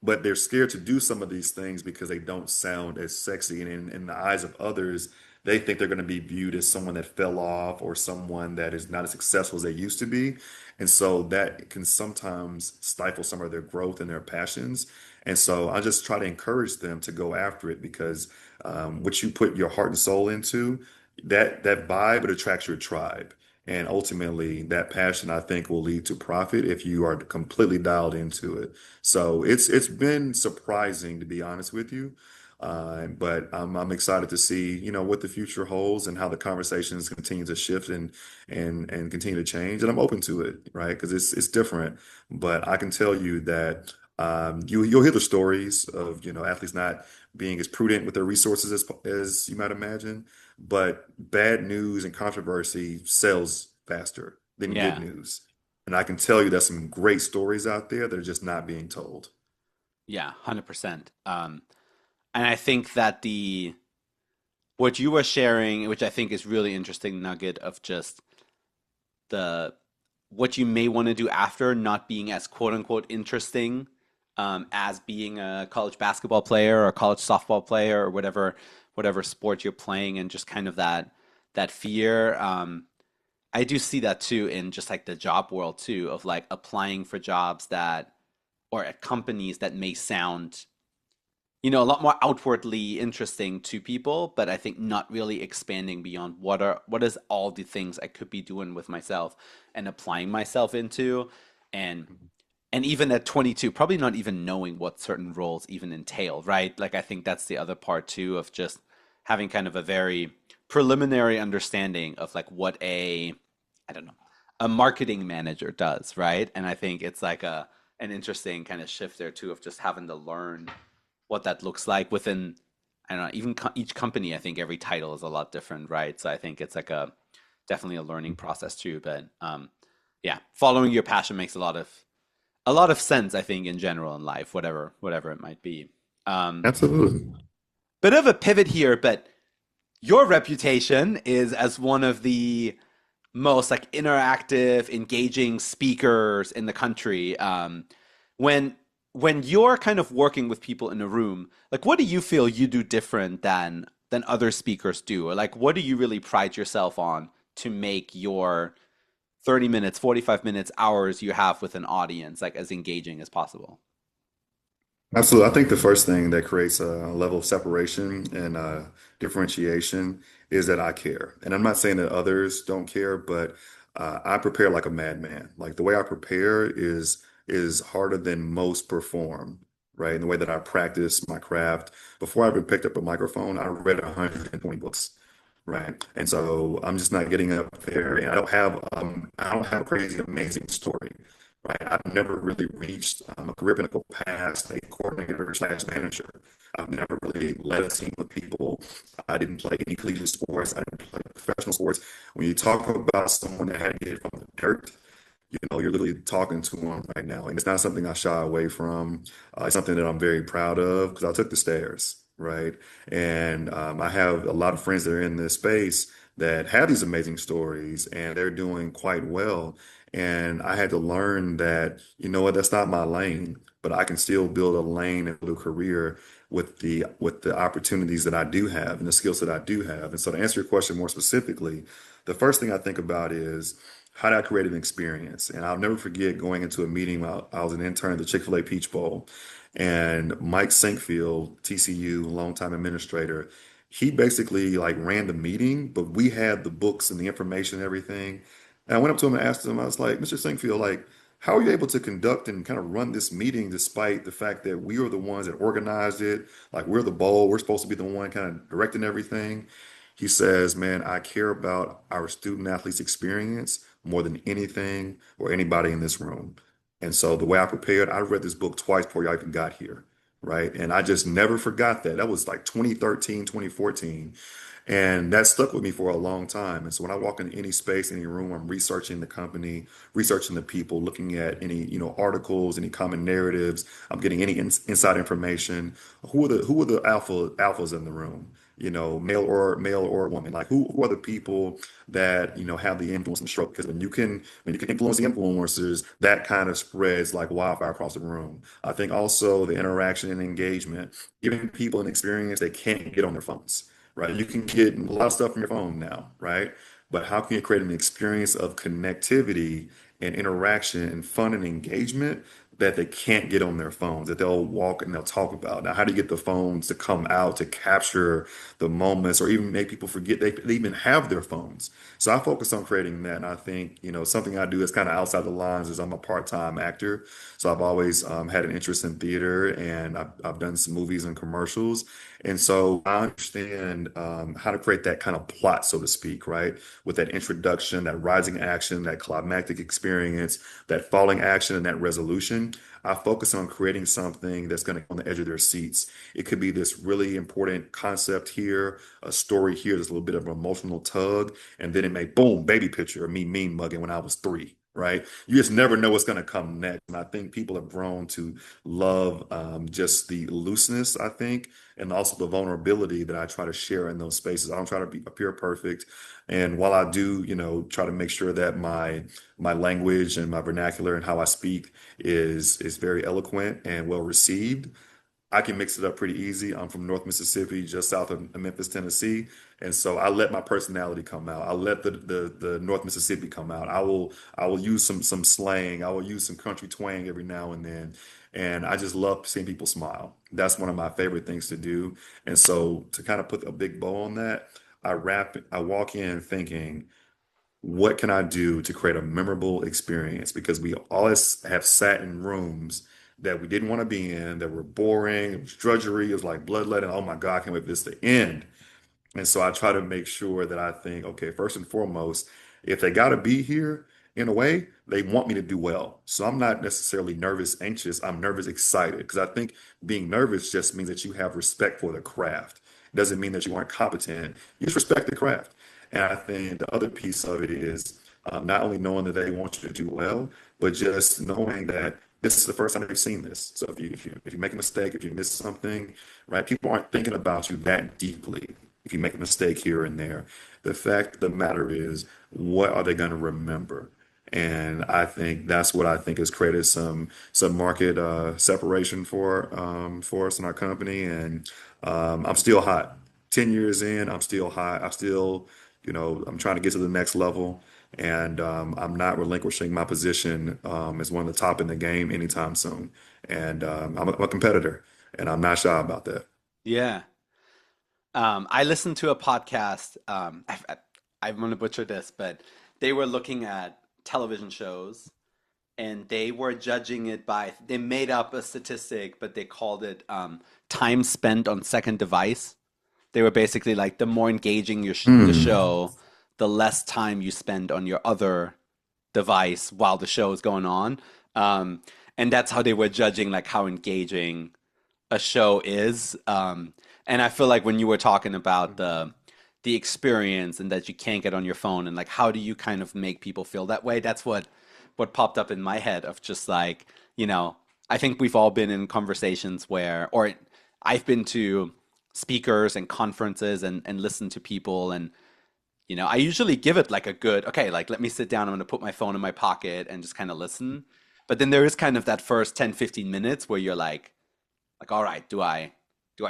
but they're scared to do some of these things because they don't sound as sexy. And in the eyes of others, they think they're going to be viewed as someone that fell off or someone that is not as successful as they used to be. And so that can sometimes stifle some of their growth and their passions. And so I just try to encourage them to go after it because what you put your heart and soul into, that vibe, it attracts your tribe. And ultimately, that passion, I think, will lead to profit if you are completely dialed into it. So it's been surprising to be honest with you, but I'm excited to see what the future holds and how the conversations continue to shift and continue to change. And I'm open to it, right? Because it's different. But I can tell you that you'll hear the stories of athletes not being as prudent with their resources as you might imagine. But bad news and controversy sells faster than good Yeah. news. And I can tell you there's some great stories out there that are just not being told. Yeah, 100%. And I think that the what you were sharing, which I think is really interesting nugget of just the what you may want to do after not being as quote unquote interesting as being a college basketball player or a college softball player or whatever sport you're playing, and just kind of that fear. I do see that too in just like the job world too, of like applying for jobs that or at companies that may sound a lot more outwardly interesting to people, but I think not really expanding beyond what is all the things I could be doing with myself and applying myself into, and and even at 22, probably not even knowing what certain roles even entail, right? Like I think that's the other part too of just having kind of a very preliminary understanding of like what I don't know, a marketing manager does, right? And I think it's like a an interesting kind of shift there too of just having to learn what that looks like within, I don't know, even each company. I think every title is a lot different, right? So I think it's like a definitely a learning process too. But yeah, following your passion makes a lot of sense, I think, in general in life, whatever it might be. Um, Absolutely. Bit of a pivot here, but your reputation is as one of the most like interactive, engaging speakers in the country. When when you're kind of working with people in a room, like what do you feel you do different than other speakers do? Or like what do you really pride yourself on to make your 30 minutes, 45 minutes, hours you have with an audience like as engaging as possible? Absolutely. I think the first thing that creates a level of separation and differentiation is that I care. And I'm not saying that others don't care, but I prepare like a madman. Like the way I prepare is harder than most perform, right? And the way that I practice my craft. Before I even picked up a microphone, I read 120 books. Right. And so I'm just not getting up there and I don't have a crazy amazing story. Right. I've never really reached a career pinnacle past a coordinator slash manager. I've never really led a team of people. I didn't play any collegiate sports. I didn't play professional sports. When you talk about someone that had to get it from the dirt, you're literally talking to them right now. And it's not something I shy away from. It's something that I'm very proud of because I took the stairs, right? And I have a lot of friends that are in this space that have these amazing stories and they're doing quite well. And I had to learn that, you know what, that's not my lane. but I can still build a lane and build a career with the opportunities that I do have and the skills that I do have. And so to answer your question more specifically, the first thing I think about is how do I create an experience? And I'll never forget going into a meeting. I was an intern at the Chick-fil-A Peach Bowl, and Mike Sinkfield, TCU, longtime administrator, he basically like ran the meeting, but we had the books and the information and everything. And I went up to him and asked him, I was like, Mr. Sinkfield, like, how are you able to conduct and kind of run this meeting despite the fact that we are the ones that organized it? Like, we're the bowl, we're supposed to be the one kind of directing everything. He says, man, I care about our student athletes' experience more than anything or anybody in this room. And so the way I prepared, I read this book twice before I even got here, right? And I just never forgot that. That was like 2013, 2014. And that stuck with me for a long time. And so when I walk into any space, any room, I'm researching the company, researching the people, looking at any, articles, any common narratives. I'm getting any inside information. Who are the alphas in the room? Male or woman. Like who are the people that, have the influence and stroke? Because when you can influence the influencers, that kind of spreads like wildfire across the room. I think also the interaction and engagement, giving people an experience they can't get on their phones, right? You can get a lot of stuff from your phone now, right? But how can you create an experience of connectivity and interaction and fun and engagement that they can't get on their phones, that they'll walk and they'll talk about? Now, how do you get the phones to come out to capture the moments or even make people forget they even have their phones? So I focus on creating that. And I think, something I do is kind of outside the lines is I'm a part-time actor. So I've always had an interest in theater and I've done some movies and commercials. And so I understand how to create that kind of plot, so to speak, right? With that introduction, that rising action, that climactic experience, that falling action, and that resolution. I focus on creating something that's going to on the edge of their seats. It could be this really important concept here, a story here, there's a little bit of an emotional tug, and then it may boom, baby picture of me mean mugging when I was 3. Right? You just never know what's going to come next. And I think people have grown to love just the looseness, I think, and also the vulnerability that I try to share in those spaces. I don't try to appear perfect. And while I do, try to make sure that my language and my vernacular and how I speak is very eloquent and well received, I can mix it up pretty easy. I'm from North Mississippi, just south of Memphis, Tennessee, and so I let my personality come out. I let the North Mississippi come out. I will use some slang. I will use some country twang every now and then, and I just love seeing people smile. That's one of my favorite things to do. And so to kind of put a big bow on that, I walk in thinking, what can I do to create a memorable experience? Because we always have sat in rooms that we didn't want to be in, that were boring, it was drudgery, it was like bloodletting. Oh my God, I can't wait for this to end. And so I try to make sure that I think, okay, first and foremost, if they got to be here in a way, they want me to do well. So I'm not necessarily nervous, anxious. I'm nervous, excited. Because I think being nervous just means that you have respect for the craft. It doesn't mean that you aren't competent. You just respect the craft. And I think the other piece of it is not only knowing that they want you to do well, but just knowing that this is the first time they've seen this. So if you make a mistake, if you miss something, right, people aren't thinking about you that deeply if you make a mistake here and there. The fact of the matter is, what are they going to remember? And I think that's what I think has created some market separation for us in our company. And I'm still hot. 10 years in, I'm still hot. I still, I'm trying to get to the next level, and I'm not relinquishing my position as one of the top in the game anytime soon. And I'm a competitor, and I'm not shy about that. Yeah. I listened to a podcast. I'm going to butcher this, but they were looking at television shows and they were judging it by, they made up a statistic, but they called it time spent on second device. They were basically like the more engaging the Mm. show, the less time you spend on your other device while the show is going on. Um, and that's how they were judging like how engaging a show is. And I feel like when you were talking about the experience and that you can't get on your phone and like how do you kind of make people feel that way? That's what popped up in my head of just like, I think we've all been in conversations where, or I've been to speakers and conferences and listened to people and I usually give it like a good, okay, like let me sit down, I'm gonna put my phone in my pocket and just kind of listen. But then there is kind of that first 10, 15 minutes where you're like, all right, do I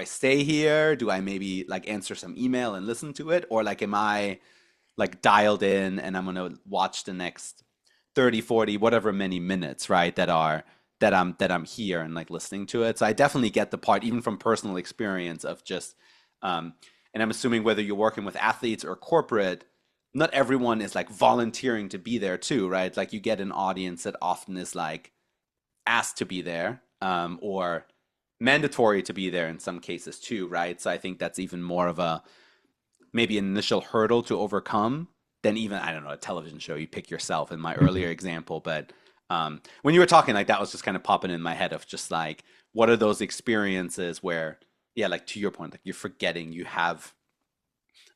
stay here? Do I maybe like answer some email and listen to it? Or like am I like dialed in and I'm gonna watch the next 30, 40, whatever many minutes, right, that I'm here and like listening to it. So I definitely get the part, even from personal experience of just um and I'm assuming whether you're working with athletes or corporate, not everyone is like volunteering to be there too, right? Like you get an audience that often is like asked to be there, or mandatory to be there in some cases too, right? So I think that's even more of a maybe an initial hurdle to overcome than even, I don't know, a television show. You pick yourself in my earlier example, but when you were talking, like that was just kind of popping in my head of just like, what are those experiences where, yeah, like to your point, like you're forgetting you have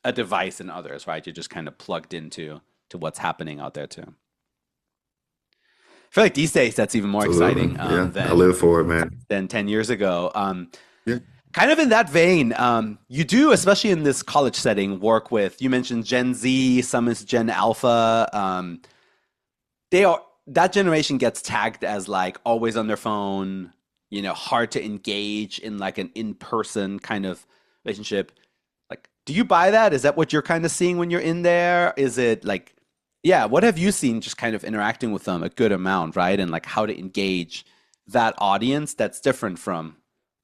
a device in others, right? You're just kind of plugged into to what's happening out there too. I feel like these days that's even more exciting Absolutely. Yeah, I live for it, man. than 10 years ago. Yeah. Kind of in that vein, you do, especially in this college setting, work with, you mentioned Gen Z, some is Gen Alpha. They are, that generation gets tagged as like always on their phone, hard to engage in like an in-person kind of relationship. Like, do you buy that? Is that what you're kind of seeing when you're in there? Is it like, yeah, what have you seen just kind of interacting with them a good amount, right? And like how to engage that audience that's different from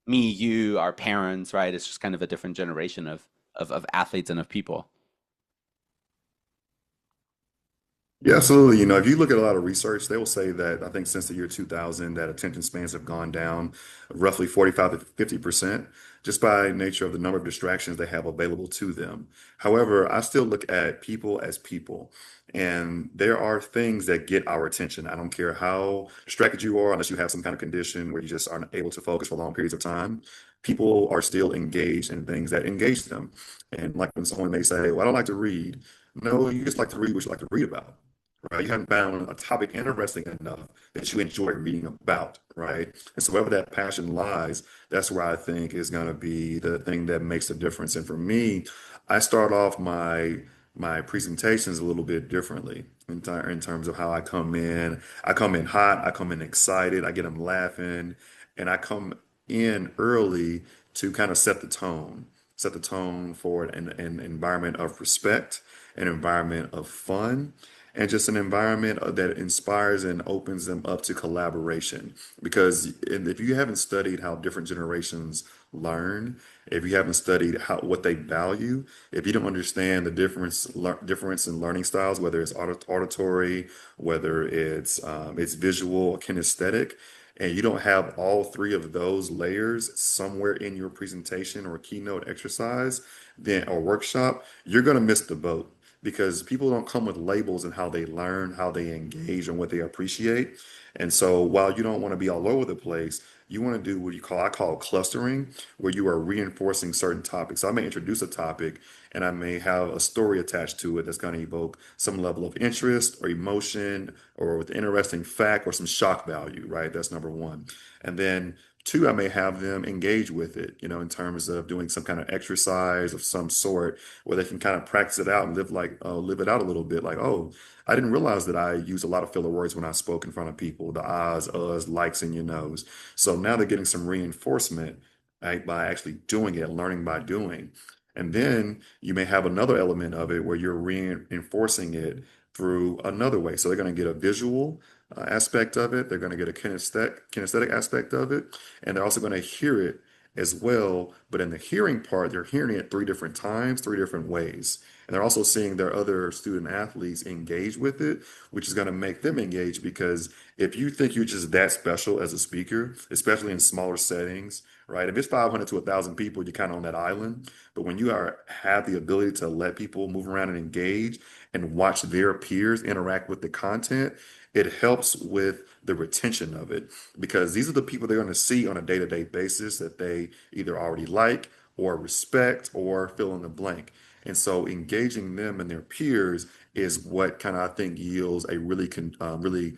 me, you, our parents, right? It's just kind of a different generation of athletes and of people. Yeah, absolutely. If you look at a lot of research, they will say that I think since the year 2000, that attention spans have gone down roughly 45 to 50% just by nature of the number of distractions they have available to them. However, I still look at people as people, and there are things that get our attention. I don't care how distracted you are, unless you have some kind of condition where you just aren't able to focus for long periods of time. People are still engaged in things that engage them. And like when someone may say, "Well, I don't like to read." No, you just like to read what you like to read about, right? You haven't found a topic interesting enough that you enjoy reading about, right? And so wherever that passion lies, that's where I think is going to be the thing that makes the difference. And for me, I start off my presentations a little bit differently in terms of how I come in. I come in hot, I come in excited, I get them laughing, and I come in early to kind of set the tone for an environment of respect, an environment of fun, and just an environment that inspires and opens them up to collaboration. Because if you haven't studied how different generations learn, if you haven't studied how what they value, if you don't understand the difference in learning styles, whether it's auditory, whether it's visual or kinesthetic, and you don't have all three of those layers somewhere in your presentation or keynote exercise, then or workshop, you're going to miss the boat because people don't come with labels and how they learn, how they engage, and what they appreciate. And so while you don't want to be all over the place, you want to do what I call clustering, where you are reinforcing certain topics. So I may introduce a topic and I may have a story attached to it that's going to evoke some level of interest or emotion or with interesting fact or some shock value, right? That's number one. And then two, I may have them engage with it, in terms of doing some kind of exercise of some sort where they can kind of practice it out and live it out a little bit. Like, oh, I didn't realize that I use a lot of filler words when I spoke in front of people, the ahs, uhs, likes, and you knows. So now they're getting some reinforcement, right, by actually doing it, learning by doing. And then you may have another element of it where you're reinforcing it through another way. So they're going to get a visual aspect of it. They're going to get a kinesthetic aspect of it, and they're also going to hear it as well. But in the hearing part, they're hearing it three different times, three different ways. And they're also seeing their other student athletes engage with it, which is going to make them engage because if you think you're just that special as a speaker, especially in smaller settings, right? If it's 500 to 1,000 people, you're kind of on that island. But when you have the ability to let people move around and engage and watch their peers interact with the content, it helps with the retention of it because these are the people they're going to see on a day-to-day basis that they either already like or respect or fill in the blank. And so engaging them and their peers is what kind of I think yields a really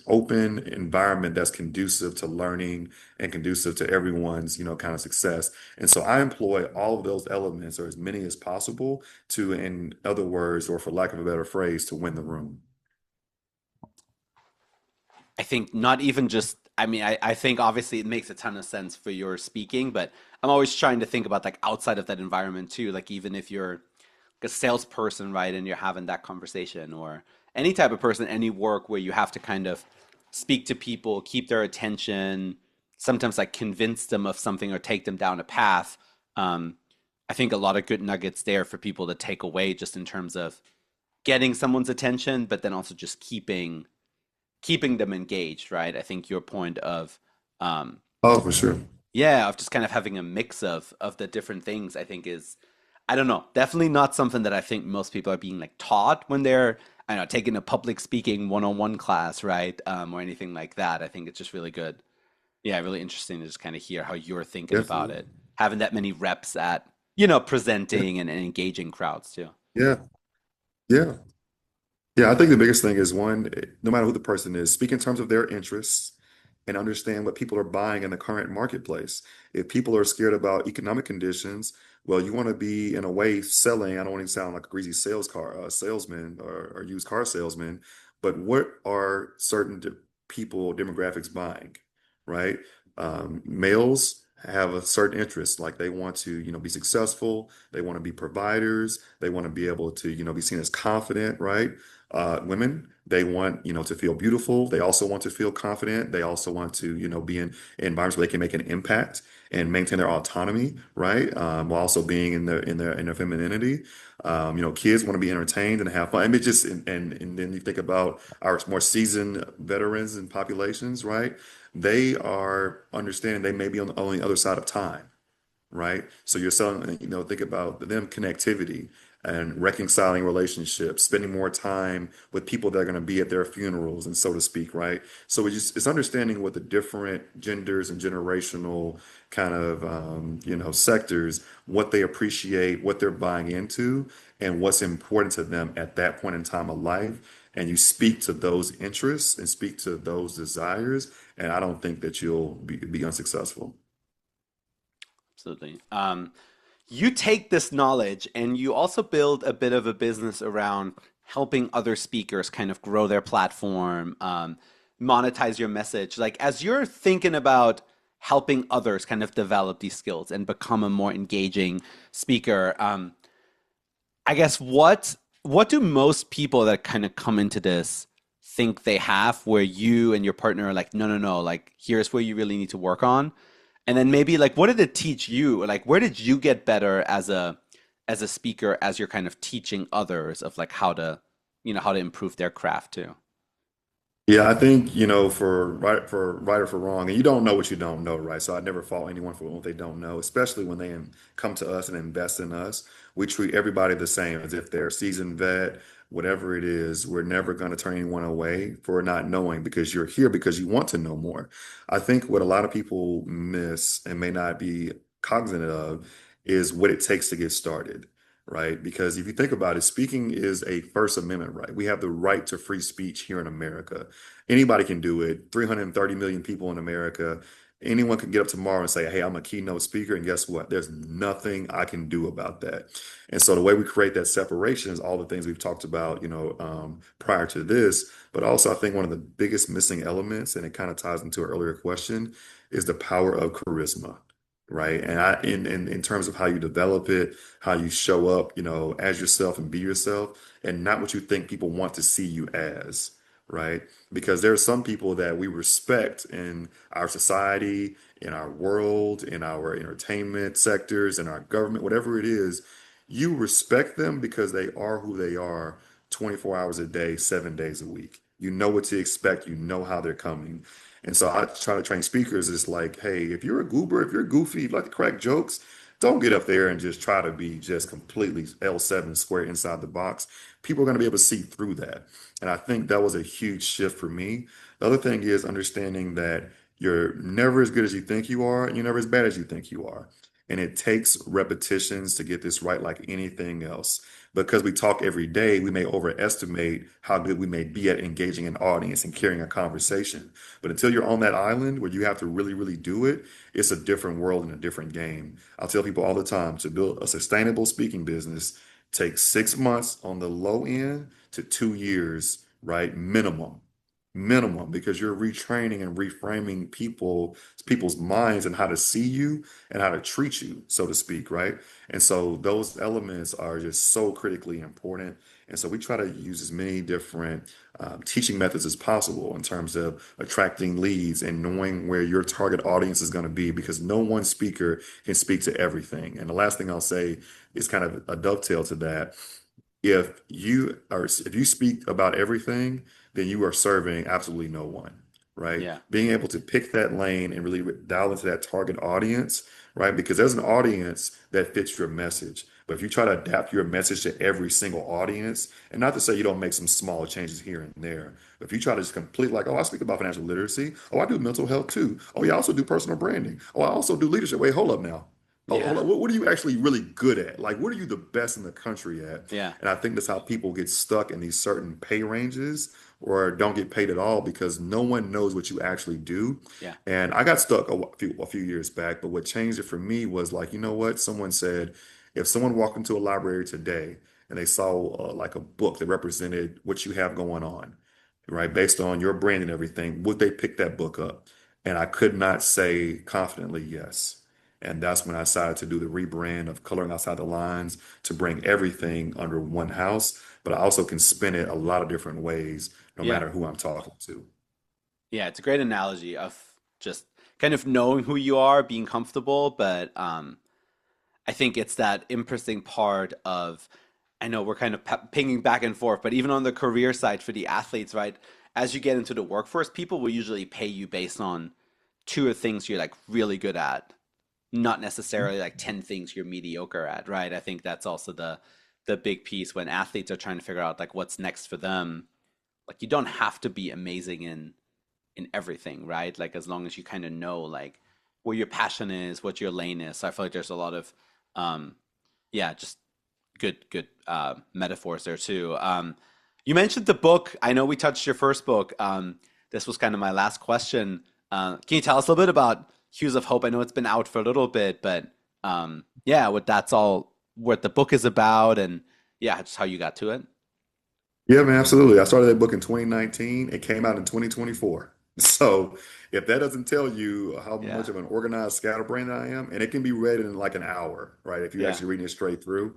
open environment that's conducive to learning and conducive to everyone's kind of success. And so I employ all of those elements or as many as possible to, in other words, or for lack of a better phrase, to win the room. I think not even just, I mean, I think obviously it makes a ton of sense for your speaking, but I'm always trying to think about like outside of that environment too. Like even if you're like a salesperson, right, and you're having that conversation or any type of person, any work where you have to kind of speak to people, keep their attention, sometimes like convince them of something or take them down a path. Um, I think a lot of good nuggets there for people to take away just in terms of getting someone's attention, but then also just keeping them engaged, right? I think your point of um, Oh, for sure. yeah, of just kind of having a mix of the different things, I think is I don't know, definitely not something that I think most people are being like taught when they're I don't know taking a public speaking one-on-one class, right? Or anything like that. I think it's just really good. Yeah, really interesting to just kind of hear how you're thinking about Definitely. it, having that many reps at Yeah. presenting and engaging crowds too. Yeah. Yeah. Yeah, I think the biggest thing is one, no matter who the person is, speak in terms of their interests and understand what people are buying in the current marketplace. If people are scared about economic conditions, well, you want to be in a way selling. I don't want to sound like a greasy salesman or used car salesman, but what are certain people demographics buying, right? Males have a certain interest, like they want to, be successful. They want to be providers. They want to be able to, be seen as confident, right? Women, they want, to feel beautiful. They also want to feel confident. They also want to, be in environments where they can make an impact and maintain their autonomy, right? While also being in their femininity. Kids want to be entertained and have fun. I mean, and then you think about our more seasoned veterans and populations, right? They are understanding they may be on the other side of time, right? So you're selling, think about them connectivity and reconciling relationships, spending more time with people that are going to be at their funerals and so to speak, right? So it's understanding what the different genders and generational kind of sectors, what they appreciate, what they're buying into, and what's important to them at that point in time of life. And you speak to those interests and speak to those desires, and I don't think that you'll be unsuccessful. Absolutely. You take this knowledge and you also build a bit of a business around helping other speakers kind of grow their platform, monetize your message. Like, as you're thinking about helping others kind of develop these skills and become a more engaging speaker, I guess what do most people that kind of come into this think they have where you and your partner are like, no, no, no, like here's where you really need to work on. And then maybe like what did it teach you? Like where did you get better as a speaker as you're kind of teaching others of like how to improve their craft too? Yeah, I think, for right or for wrong, and you don't know what you don't know, right? So I never fault anyone for what they don't know, especially when they come to us and invest in us. We treat everybody the same as if they're a seasoned vet, whatever it is. We're never going to turn anyone away for not knowing because you're here because you want to know more. I think what a lot of people miss and may not be cognizant of is what it takes to get started. Right? Because if you think about it, speaking is a First Amendment right. We have the right to free speech here in America. Anybody can do it. 330 million people in America. Anyone can get up tomorrow and say, "Hey, I'm a keynote speaker." And guess what? There's nothing I can do about that. And so the way we create that separation is all the things we've talked about, prior to this. But also, I think one of the biggest missing elements, and it kind of ties into an earlier question, is the power of charisma. Right. And in terms of how you develop it, how you show up, as yourself and be yourself, and not what you think people want to see you as, right? Because there are some people that we respect in our society, in our world, in our entertainment sectors, in our government, whatever it is, you respect them because they are who they are 24 hours a day, 7 days a week. You know what to expect, you know how they're coming. And so I try to train speakers. It's like, hey, if you're a goober, if you're goofy, you like to crack jokes, don't get up there and just try to be just completely L7 square inside the box. People are going to be able to see through that. And I think that was a huge shift for me. The other thing is understanding that you're never as good as you think you are, and you're never as bad as you think you are. And it takes repetitions to get this right, like anything else. Because we talk every day, we may overestimate how good we may be at engaging an audience and carrying a conversation. But until you're on that island where you have to really, really do it, it's a different world and a different game. I'll tell people all the time to build a sustainable speaking business takes 6 months on the low end to 2 years, right? Minimum. minimum, because you're retraining and reframing people's minds and how to see you and how to treat you, so to speak, right? And so those elements are just so critically important. And so we try to use as many different teaching methods as possible in terms of attracting leads and knowing where your target audience is going to be, because no one speaker can speak to everything. And the last thing I'll say is kind of a dovetail to that. If you speak about everything, then you are serving absolutely no one, right? Yeah. Being able to pick that lane and really dial into that target audience, right? Because there's an audience that fits your message. But if you try to adapt your message to every single audience, and not to say you don't make some small changes here and there, but if you try to just complete like, oh, I speak about financial literacy. Oh, I do mental health too. Oh, yeah, I also do personal branding. Oh, I also do leadership. Wait, hold up now. Hold Yeah. up. What are you actually really good at? Like, what are you the best in the country at? Yeah. And I think that's how people get stuck in these certain pay ranges or don't get paid at all because no one knows what you actually do. Yeah. And I got stuck a few years back, but what changed it for me was like, you know what? Someone said, if someone walked into a library today and they saw like a book that represented what you have going on, right, based on your brand and everything, would they pick that book up? And I could not say confidently yes. And that's when I decided to do the rebrand of Coloring Outside the Lines to bring everything under one house. But I also can spin it a lot of different ways, no Yeah. matter who I'm talking to. Yeah. It's a great analogy of just kind of knowing who you are, being comfortable, but I think it's that interesting part of, I know we're kind of pinging back and forth, but even on the career side for the athletes, right? As you get into the workforce, people will usually pay you based on two or things you're like really good at, not necessarily like 10 things you're mediocre at, right? I think that's also the big piece when athletes are trying to figure out like what's next for them. Like you don't have to be amazing in everything, right? Like as long as you kind of know like where your passion is, what your lane is. So I feel like there's a lot of um yeah, just good metaphors there too. You mentioned the book. I know we touched your first book. This was kind of my last question. Can you tell us a little bit about Hues of Hope? I know it's been out for a little bit, but yeah, what that's all, what the book is about, and yeah, just how you got to it. Yeah, man, absolutely. I started that book in 2019. It came out in 2024. So if that doesn't tell you how Yeah, much of an organized scatterbrain I am, and it can be read in like an hour, right? If you're yeah, actually reading it straight through.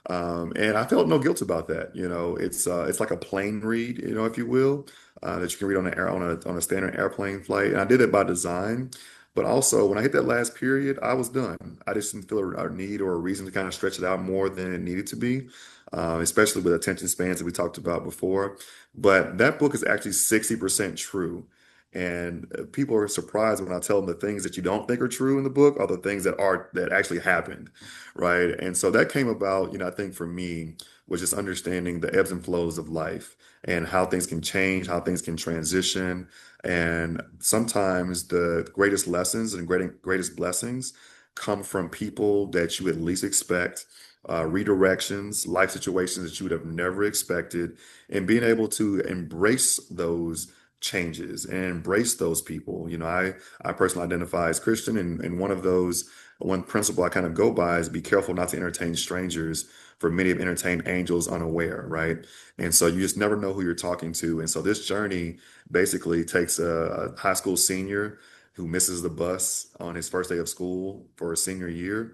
And I felt no guilt about that. It's like a plane read, if you will, that you can read on an air on a standard airplane flight. And I did it by design. But also, when I hit that last period, I was done. I just didn't feel a need or a reason to kind of stretch it out more than it needed to be, especially with attention spans that we talked about before. But that book is actually 60% true. And people are surprised when I tell them the things that you don't think are true in the book are the things that actually happened, right? And so that came about, I think for me was just understanding the ebbs and flows of life and how things can change, how things can transition. And sometimes the greatest lessons and greatest blessings come from people that you at least expect, redirections, life situations that you would have never expected, and being able to embrace those changes and embrace those people. I personally identify as Christian, and one principle I kind of go by is be careful not to entertain strangers, for many have entertained angels unaware, right? And so you just never know who you're talking to. And so this journey basically takes a high school senior who misses the bus on his first day of school for his senior year,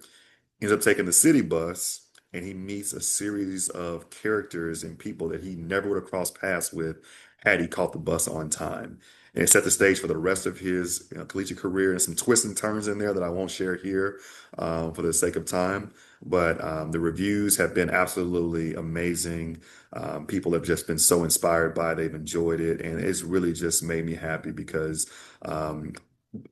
ends up taking the city bus, and he meets a series of characters and people that he never would have crossed paths with had he caught the bus on time. And it set the stage for the rest of his collegiate career, and some twists and turns in there that I won't share here for the sake of time. But the reviews have been absolutely amazing. People have just been so inspired by it. They've enjoyed it. And it's really just made me happy because um,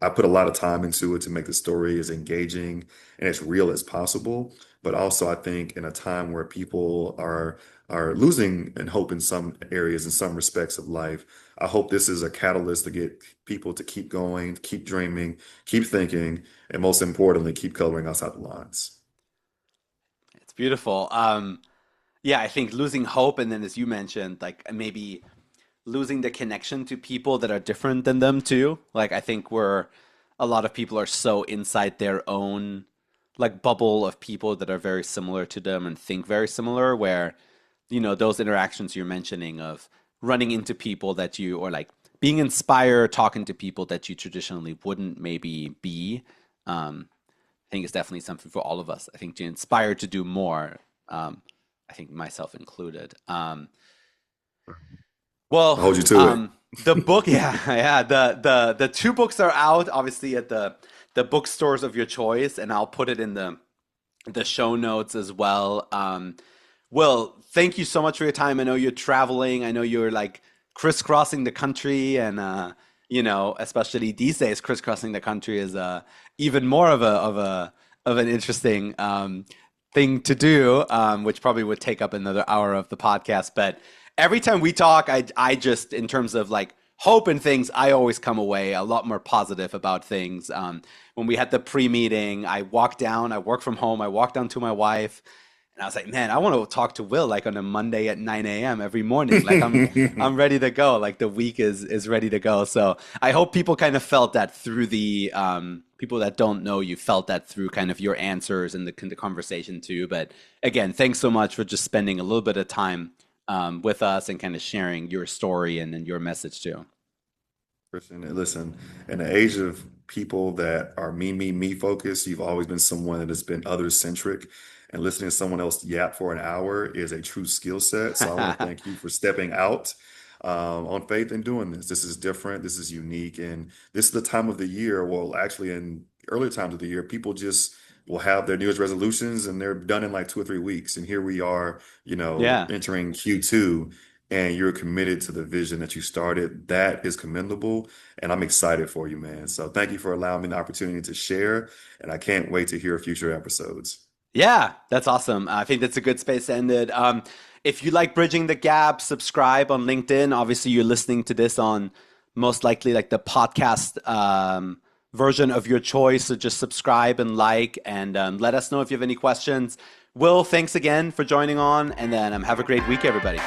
I put a lot of time into it to make the story as engaging and as real as possible. But also, I think in a time where people are losing and hope in some areas, in some respects of life, I hope this is a catalyst to get people to keep going, keep dreaming, keep thinking, and most importantly, keep coloring outside the lines. it's beautiful. Yeah, I think losing hope, and then as you mentioned, like maybe losing the connection to people that are different than them too. Like I think we're a lot of people are so inside their own like bubble of people that are very similar to them and think very similar, where those interactions you're mentioning of running into people that you, or like being inspired, talking to people that you traditionally wouldn't maybe be. I think is definitely something for all of us. I think to inspire to do more. I think myself included. I Well, hold you to it. the book, yeah, yeah, the two books are out, obviously at the bookstores of your choice, and I'll put it in the show notes as well. Will, thank you so much for your time. I know you're traveling. I know you're like crisscrossing the country, and especially these days, crisscrossing the country is even more of an interesting thing to do, which probably would take up another hour of the podcast. But every time we talk, I just, in terms of like hope and things, I always come away a lot more positive about things. When we had the pre-meeting, I work from home, I walked down to my wife, and I was like, man, I want to talk to Will like on a Monday at 9 a.m. every morning. Like I'm ready to go. Like the week is ready to go. So I hope people kind of felt that through the people that don't know you felt that through kind of your answers and the conversation too. But again, thanks so much for just spending a little bit of time with us and kind of sharing your story and your message too. Christian, listen, in the age of people that are me focused, you've always been someone that has been others centric. And listening to someone else yap for an hour is a true skill set. So I want to thank you for stepping out on faith and doing this. This is different. This is unique. And this is the time of the year. Well, actually, in earlier times of the year, people just will have their New Year's resolutions and they're done in like 2 or 3 weeks. And here we are, Yeah. entering Q2 and you're committed to the vision that you started. That is commendable. And I'm excited for you, man. So thank you for allowing me the opportunity to share. And I can't wait to hear future episodes. Yeah, that's awesome. I think that's a good space to end it. If you like Bridging the Gap, subscribe on LinkedIn. Obviously, you're listening to this on most likely like the podcast version of your choice. So just subscribe and like, and let us know if you have any questions. Will, thanks again for joining on, and then have a great week, everybody.